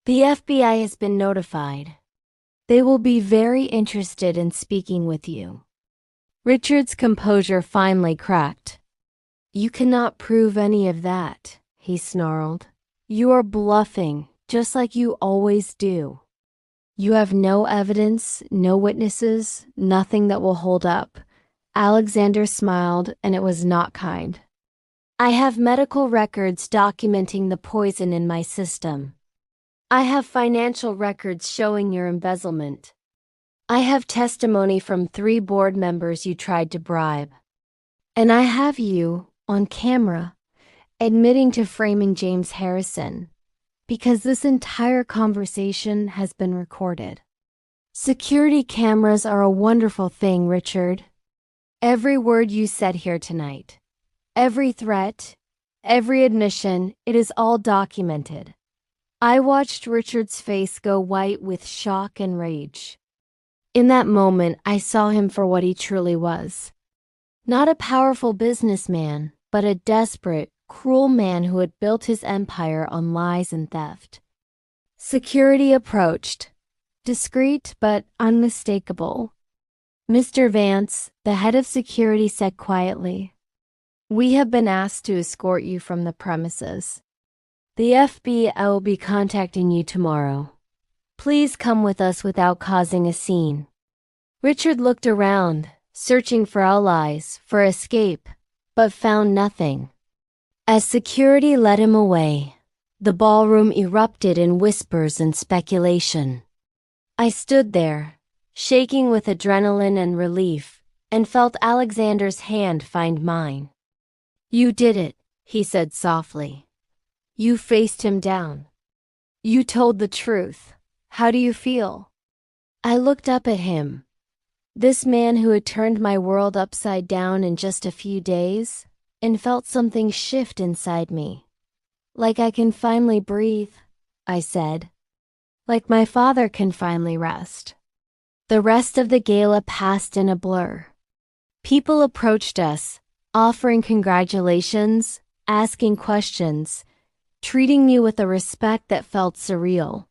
The FBI has been notified. They will be very interested in speaking with you." Richard's composure finally cracked. "You cannot prove any of that," he snarled. "You are bluffing, just like you always do. You have no evidence, no witnesses, nothing that will hold up." Alexander smiled, and it was not kind. "I have medical records documenting the poison in my system. I have financial records showing your embezzlement. I have testimony from 3 board members you tried to bribe. And I have you, on camera, admitting to framing James Harrison, because this entire conversation has been recorded. Security cameras are a wonderful thing, Richard. Every word you said here tonight, every threat, every admission, it is all documented." I watched Richard's face go white with shock and rage. In that moment, I saw him for what he truly was. Not a powerful businessman, but a desperate, cruel man who had built his empire on lies and theft. Security approached, discreet but unmistakable. "Mr. Vance," the head of security said quietly, "we have been asked to escort you from the premises. The FBI will be contacting you tomorrow. Please come with us without causing a scene. Richard looked around, searching for allies, for escape, but found nothing. As security led him away, the ballroom erupted in whispers and speculation. I stood there, shaking with adrenaline and relief, and felt Alexander's hand find mine. You did it, he said softly. You faced him down. You told the truth. How do you feel? I looked up at him. This man who had turned my world upside down in just a few days, and felt something shift inside me. Like I can finally breathe, I said. Like my father can finally rest. The rest of the gala passed in a blur. People approached us, offering congratulations, asking questions, treating me with a respect that felt surreal.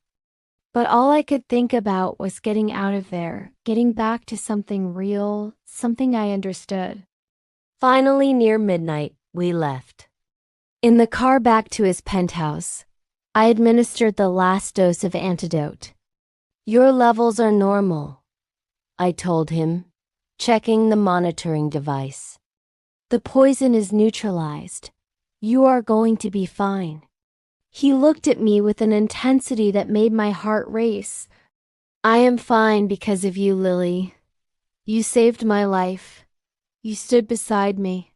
But all I could think about was getting out of there, getting back to something real, something I understood. Finally, near midnight, we left. In the car back to his penthouse, I administered the last dose of antidote. Your levels are normal, I told him, checking the monitoring device. The poison is neutralized. You are going to be fine. He looked at me with an intensity that made my heart race. I am fine because of you, Lily. You saved my life. You stood beside me.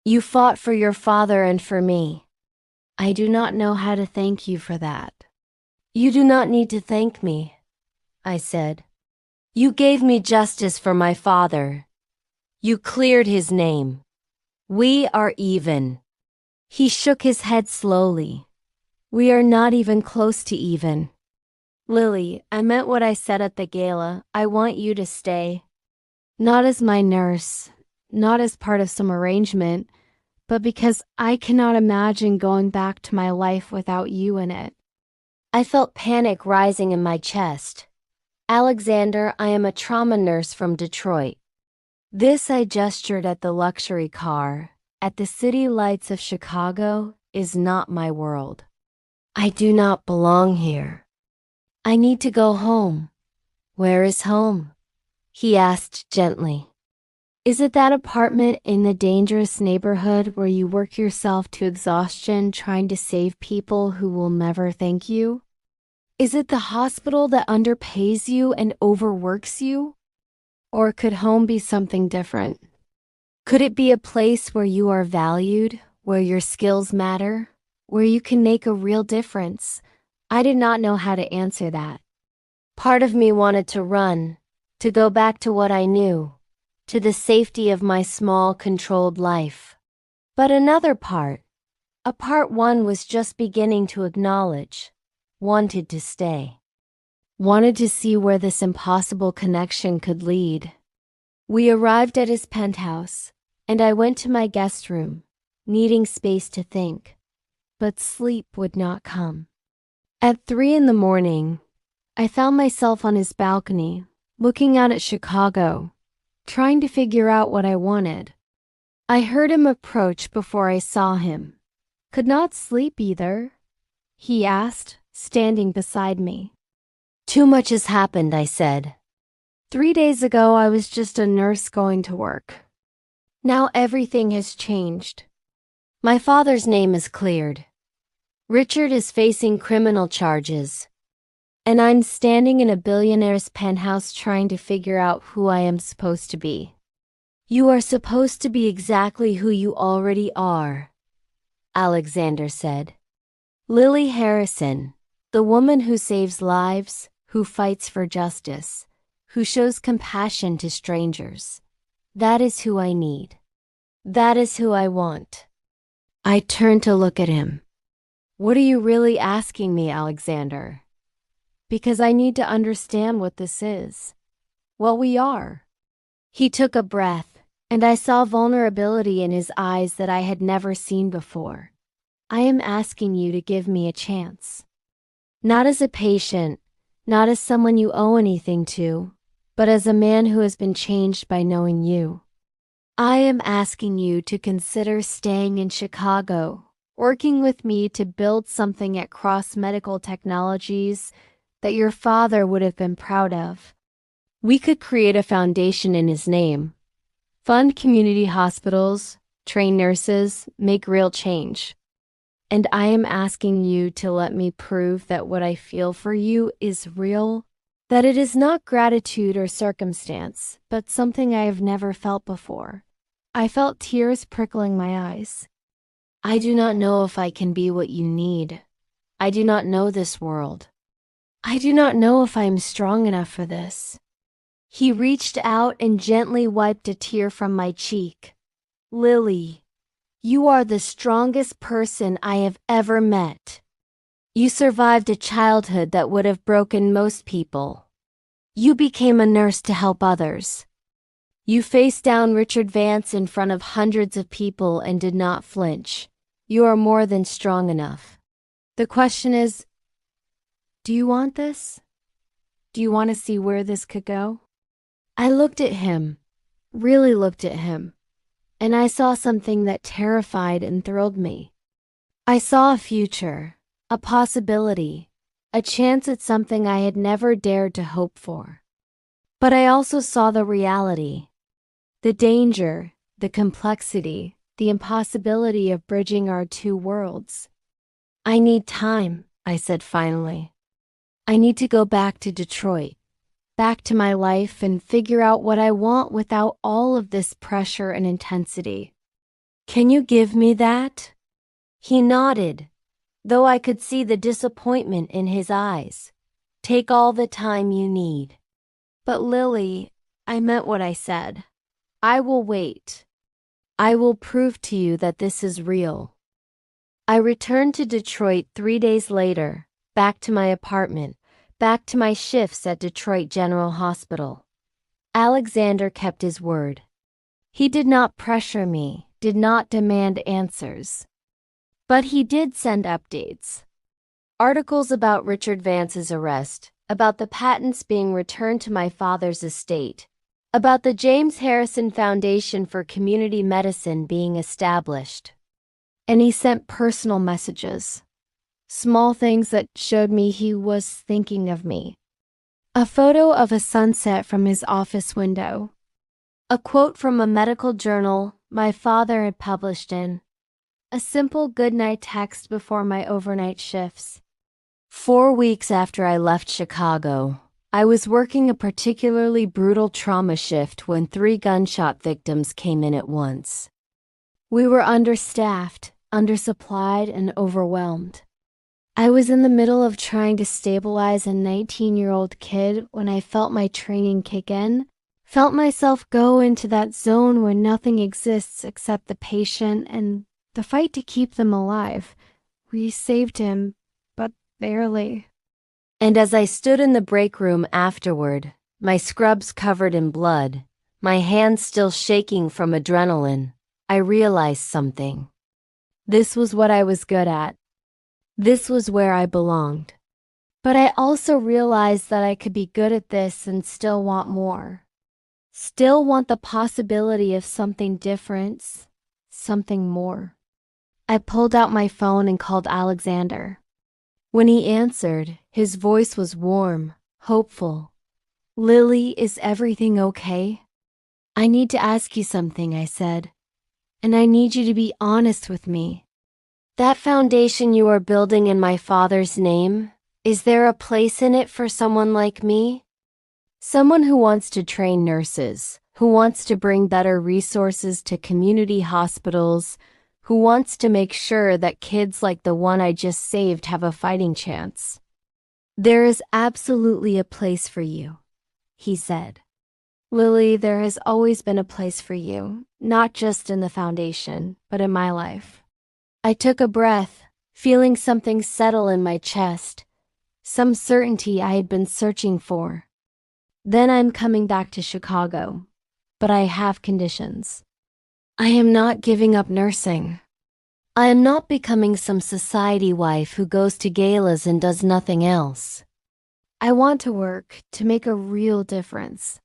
You fought for your father and for me. I do not know how to thank you for that. You do not need to thank me, I said. You gave me justice for my father. You cleared his name. We are even. He shook his head slowly. We are not even close to even. Lily, I meant what I said at the gala. I want you to stay. Not as my nurse, not as part of some arrangement, but because I cannot imagine going back to my life without you in it. I felt panic rising in my chest. Alexander, I am a trauma nurse from Detroit. This, I gestured at the luxury car, at the city lights of Chicago, is not my world. I do not belong here. I need to go home. Where is home? He asked gently. Is it that apartment in the dangerous neighborhood where you work yourself to exhaustion trying to save people who will never thank you? Is it the hospital that underpays you and overworks you? Or could home be something different? Could it be a place where you are valued, where your skills matter, where you can make a real difference? I did not know how to answer that. Part of me wanted to run, to go back to what I knew, to the safety of my small, controlled life. But another part, a part one was just beginning to acknowledge, wanted to stay. Wanted to see where this impossible connection could lead. We arrived at his penthouse, and I went to my guest room, needing space to think. But sleep would not come. At 3 a.m, I found myself on his balcony, looking out at Chicago, trying to figure out what I wanted. I heard him approach before I saw him. Could not sleep either, he asked, standing beside me. Too much has happened, I said. 3 days ago, I was just a nurse going to work. Now everything has changed. My father's name is cleared. Richard is facing criminal charges. And I'm standing in a billionaire's penthouse trying to figure out who I am supposed to be. You are supposed to be exactly who you already are, Alexander said. Lily Harrison, the woman who saves lives, who fights for justice, who shows compassion to strangers. That is who I need. That is who I want. I turned to look at him. What are you really asking me, Alexander? Because I need to understand what this is. What we are. He took a breath, and I saw vulnerability in his eyes that I had never seen before. I am asking you to give me a chance. Not as a patient, not as someone you owe anything to, but as a man who has been changed by knowing you. I am asking you to consider staying in Chicago, working with me to build something at Cross Medical Technologies that your father would have been proud of. We could create a foundation in his name, fund community hospitals, train nurses, make real change. And I am asking you to let me prove that what I feel for you is real, that it is not gratitude or circumstance, but something I have never felt before. I felt tears prickling my eyes. I do not know if I can be what you need. I do not know this world. I do not know if I am strong enough for this. He reached out and gently wiped a tear from my cheek. Lily, you are the strongest person I have ever met. You survived a childhood that would have broken most people. You became a nurse to help others. You faced down Richard Vance in front of hundreds of people and did not flinch. You are more than strong enough. The question is, do you want this? Do you want to see where this could go? I looked at him, really looked at him, and I saw something that terrified and thrilled me. I saw a future, a possibility, a chance at something I had never dared to hope for. But I also saw the reality, the danger, the complexity, the impossibility of bridging our two worlds. I need time, I said finally. I need to go back to Detroit, back to my life and figure out what I want without all of this pressure and intensity. Can you give me that? He nodded, though I could see the disappointment in his eyes. Take all the time you need. But Lily, I meant what I said. I will wait. I will prove to you that this is real. I returned to Detroit 3 days later, back to my apartment, back to my shifts at Detroit General Hospital. Alexander kept his word. He did not pressure me, did not demand answers. But he did send updates. Articles about Richard Vance's arrest, about the patents being returned to my father's estate, about the James Harrison Foundation for Community Medicine being established. And he sent personal messages. Small things that showed me he was thinking of me. A photo of a sunset from his office window. A quote from a medical journal my father had published in. A simple goodnight text before my overnight shifts. 4 weeks after I left Chicago, I was working a particularly brutal trauma shift when 3 gunshot victims came in at once. We were understaffed, undersupplied, and overwhelmed. I was in the middle of trying to stabilize a 19-year-old kid when I felt my training kick in, felt myself go into that zone where nothing exists except the patient and the fight to keep them alive. We saved him, but barely. And as I stood in the break room afterward, my scrubs covered in blood, my hands still shaking from adrenaline, I realized something. This was what I was good at. This was where I belonged. But I also realized that I could be good at this and still want more. Still want the possibility of something different, something more. I pulled out my phone and called Alexander. When he answered, his voice was warm, hopeful. Lily, is everything okay? I need to ask you something, I said. And I need you to be honest with me. That foundation you are building in my father's name, is there a place in it for someone like me? Someone who wants to train nurses, who wants to bring better resources to community hospitals, who wants to make sure that kids like the one I just saved have a fighting chance. There is absolutely a place for you, he said. Lily, there has always been a place for you, not just in the foundation, but in my life. I took a breath, feeling something settle in my chest, some certainty I had been searching for. Then I'm coming back to Chicago, but I have conditions. I am not giving up nursing. I am not becoming some society wife who goes to galas and does nothing else. I want to work to make a real difference.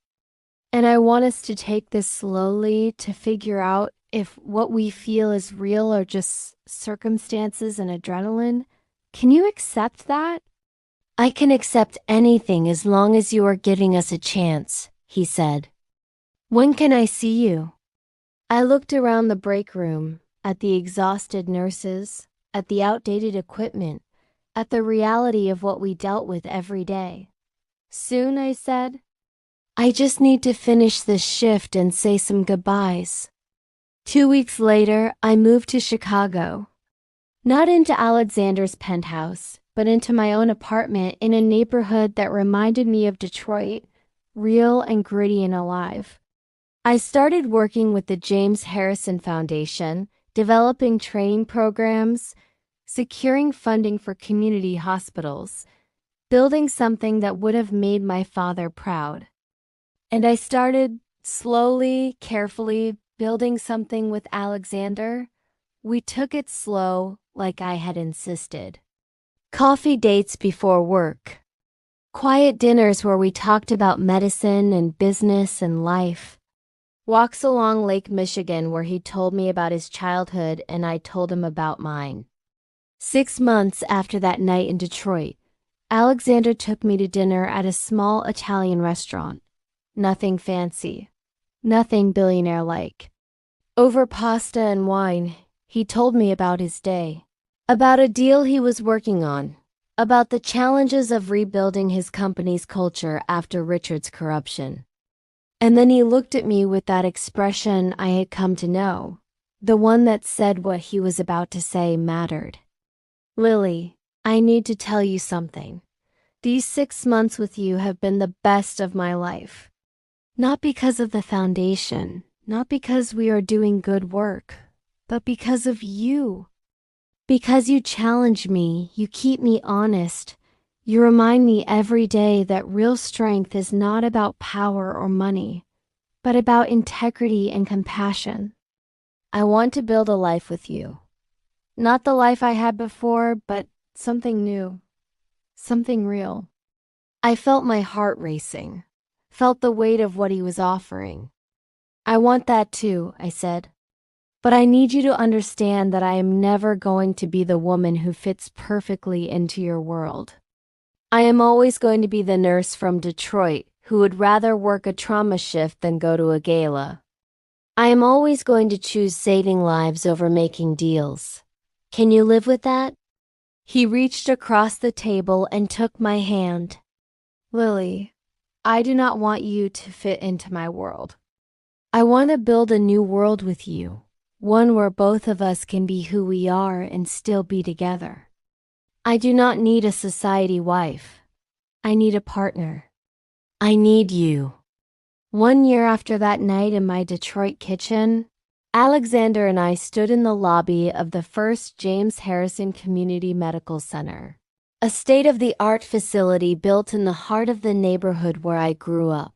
And I want us to take this slowly to figure out if what we feel is real or just circumstances and adrenaline. Can you accept that? I can accept anything as long as you are giving us a chance, he said. When can I see you? I looked around the break room, at the exhausted nurses, at the outdated equipment, at the reality of what we dealt with every day. Soon, I said. I just need to finish this shift and say some goodbyes. 2 weeks later, I moved to Chicago. Not into Alexander's penthouse, but into my own apartment in a neighborhood that reminded me of Detroit, real and gritty and alive. I started working with the James Harrison Foundation, developing training programs, securing funding for community hospitals, building something that would have made my father proud. And I started, slowly, carefully, building something with Alexander. We took it slow, like I had insisted. Coffee dates before work. Quiet dinners where we talked about medicine and business and life. Walks along Lake Michigan where he told me about his childhood and I told him about mine. 6 months after that night in Detroit, Alexander took me to dinner at a small Italian restaurant. Nothing fancy. Nothing billionaire-like. Over pasta and wine, he told me about his day. About a deal he was working on. About the challenges of rebuilding his company's culture after Richard's corruption. And then he looked at me with that expression I had come to know, the one that said what he was about to say mattered. Lily, I need to tell you something. These 6 months with you have been the best of my life. Not because of the foundation, not because we are doing good work, but because of you. Because you challenge me, you keep me honest. You remind me every day that real strength is not about power or money, but about integrity and compassion. I want to build a life with you. Not the life I had before, but something new. Something real. I felt my heart racing, felt the weight of what he was offering. I want that too, I said. But I need you to understand that I am never going to be the woman who fits perfectly into your world. I am always going to be the nurse from Detroit who would rather work a trauma shift than go to a gala. I am always going to choose saving lives over making deals. Can you live with that? He reached across the table and took my hand. Lily, I do not want you to fit into my world. I want to build a new world with you, one where both of us can be who we are and still be together. I do not need a society wife. I need a partner. I need you. 1 year after that night in my Detroit kitchen, Alexander and I stood in the lobby of the first James Harrison Community Medical Center, a state-of-the-art facility built in the heart of the neighborhood where I grew up.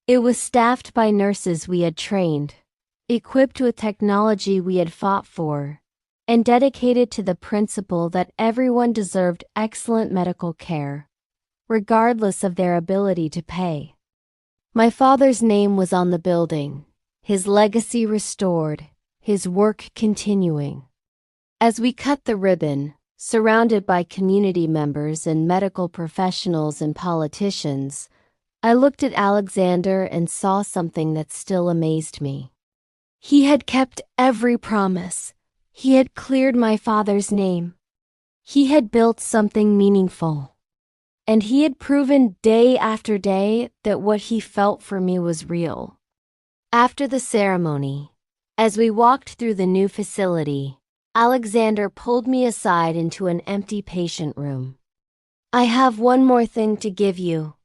It was staffed by nurses we had trained, equipped with technology we had fought for, and dedicated to the principle that everyone deserved excellent medical care, regardless of their ability to pay. My father's name was on the building, his legacy restored, his work continuing. As we cut the ribbon, surrounded by community members and medical professionals and politicians, I looked at Alexander and saw something that still amazed me. He had kept every promise. He had cleared my father's name. He had built something meaningful. And he had proven day after day that what he felt for me was real. After the ceremony, as we walked through the new facility, Alexander pulled me aside into an empty patient room. I have one more thing to give you,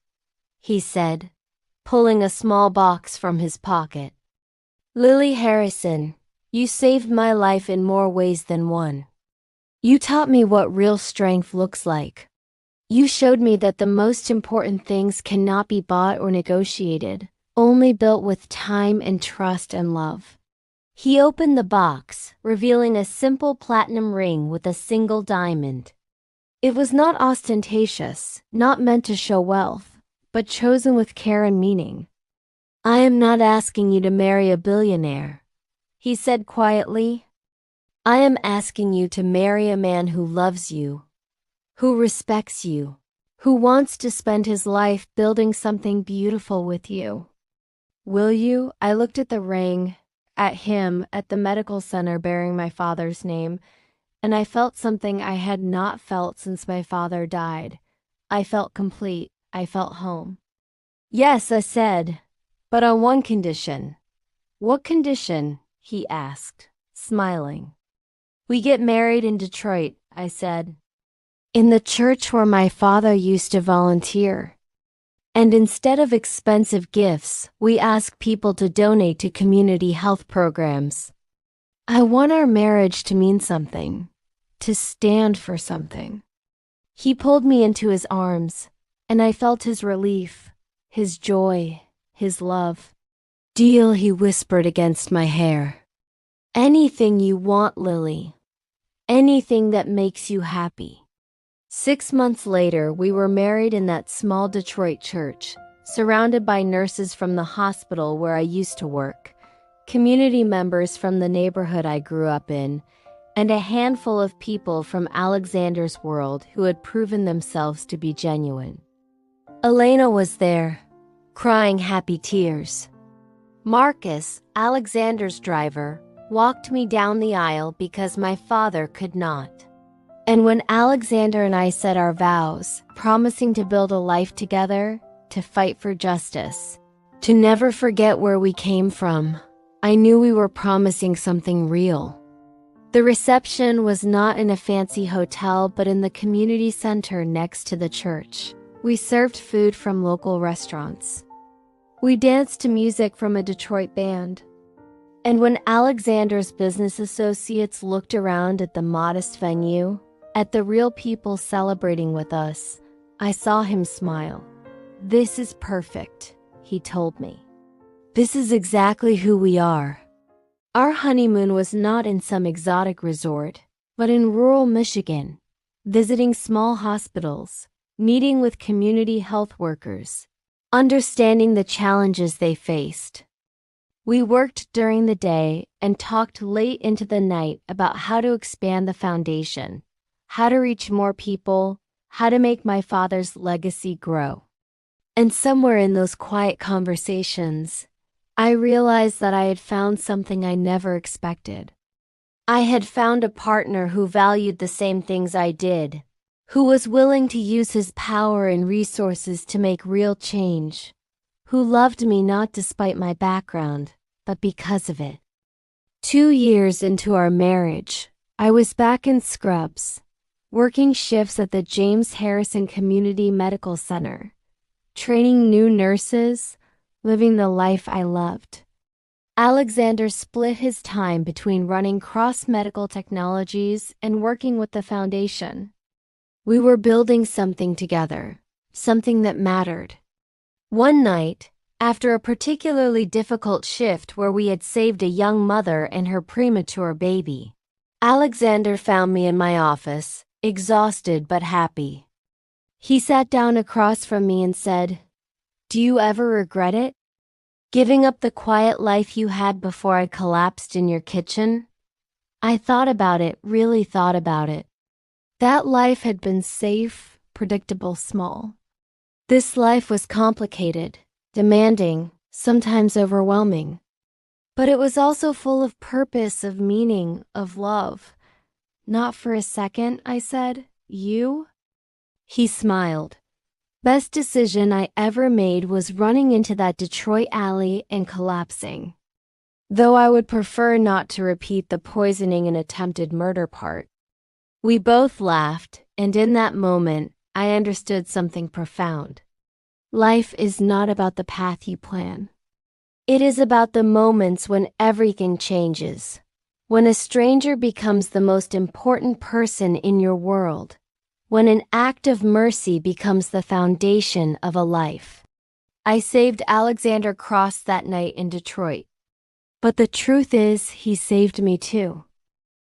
he said, pulling a small box from his pocket. Lily Harrison, you saved my life in more ways than one. You taught me what real strength looks like. You showed me that the most important things cannot be bought or negotiated, only built with time and trust and love. He opened the box, revealing a simple platinum ring with a single diamond. It was not ostentatious, not meant to show wealth, but chosen with care and meaning. I am not asking you to marry a billionaire, he said quietly. I am asking you to marry a man who loves you, who respects you, who wants to spend his life building something beautiful with you. Will you? I looked at the ring, at him, at the medical center bearing my father's name, and I felt something I had not felt since my father died. I felt complete. I felt home. Yes, I said, but on one condition. What condition? He asked, smiling. We get married in Detroit, I said. In the church where my father used to volunteer. And instead of expensive gifts, we ask people to donate to community health programs. I want our marriage to mean something, to stand for something. He pulled me into his arms, and I felt his relief, his joy, his love. Deal, he whispered against my hair. Anything you want, Lily. Anything that makes you happy. 6 months later, we were married in that small Detroit church, surrounded by nurses from the hospital where I used to work, community members from the neighborhood I grew up in, and a handful of people from Alexander's world who had proven themselves to be genuine. Elena was there, crying happy tears. Marcus, Alexander's driver, walked me down the aisle because my father could not. And when Alexander and I said our vows, promising to build a life together, to fight for justice, to never forget where we came from, I knew we were promising something real. The reception was not in a fancy hotel, but in the community center next to the church. We served food from local restaurants. We danced to music from a Detroit band. And when Alexander's business associates looked around at the modest venue, at the real people celebrating with us, I saw him smile. This is perfect, he told me. This is exactly who we are. Our honeymoon was not in some exotic resort, but in rural Michigan, visiting small hospitals, meeting with community health workers, understanding the challenges they faced. We worked during the day and talked late into the night about how to expand the foundation, how to reach more people, how to make my father's legacy grow. And somewhere in those quiet conversations, I realized that I had found something I never expected. I had found a partner who valued the same things I did, who was willing to use his power and resources to make real change, who loved me not despite my background, but because of it. 2 years into our marriage, I was back in Scrubs, working shifts at the James Harrison Community Medical Center, training new nurses, living the life I loved. Alexander split his time between running cross-medical technologies and working with the foundation. We were building something together, something that mattered. One night, after a particularly difficult shift where we had saved a young mother and her premature baby, Alexander found me in my office, exhausted but happy. He sat down across from me and said, "Do you ever regret it? Giving up the quiet life you had before I collapsed in your kitchen?" I thought about it, really thought about it. That life had been safe, predictable, small. This life was complicated, demanding, sometimes overwhelming. But it was also full of purpose, of meaning, of love. Not for a second, I said, "You?" He smiled. Best decision I ever made was running into that Detroit alley and collapsing. Though I would prefer not to repeat the poisoning and attempted murder part. We both laughed, and in that moment, I understood something profound. Life is not about the path you plan. It is about the moments when everything changes, when a stranger becomes the most important person in your world, when an act of mercy becomes the foundation of a life. I saved Alexander Cross that night in Detroit. But the truth is, he saved me too.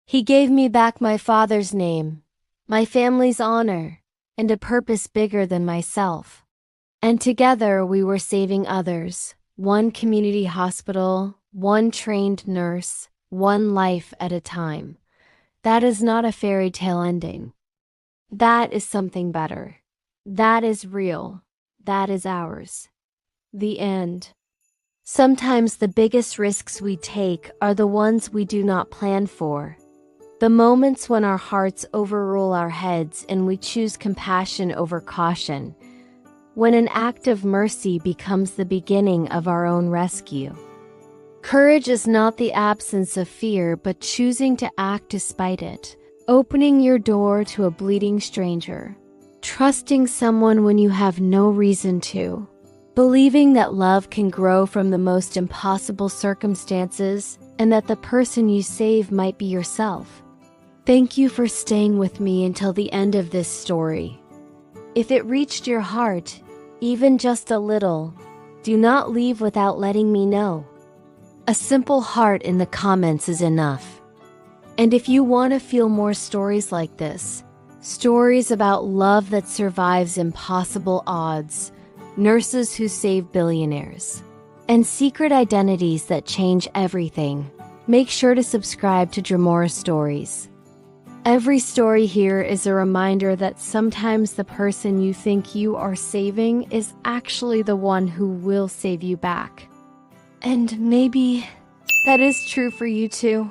He gave me back my father's name, my family's honor, and a purpose bigger than myself. And together we were saving others, one community hospital, one trained nurse, one life at a time. That is not a fairy tale ending. That is something better. That is real. That is ours. The end. Sometimes the biggest risks we take are the ones we do not plan for. The moments when our hearts overrule our heads and we choose compassion over caution. When an act of mercy becomes the beginning of our own rescue. Courage is not the absence of fear, but choosing to act despite it. Opening your door to a bleeding stranger. Trusting someone when you have no reason to. Believing that love can grow from the most impossible circumstances and that the person you save might be yourself. Thank you for staying with me until the end of this story. If it reached your heart, even just a little, do not leave without letting me know. A simple heart in the comments is enough. And if you want to feel more stories like this, stories about love that survives impossible odds, nurses who save billionaires, and secret identities that change everything, make sure to subscribe to Dramora Stories. Every story here is a reminder that sometimes the person you think you are saving is actually the one who will save you back. And maybe that is true for you too.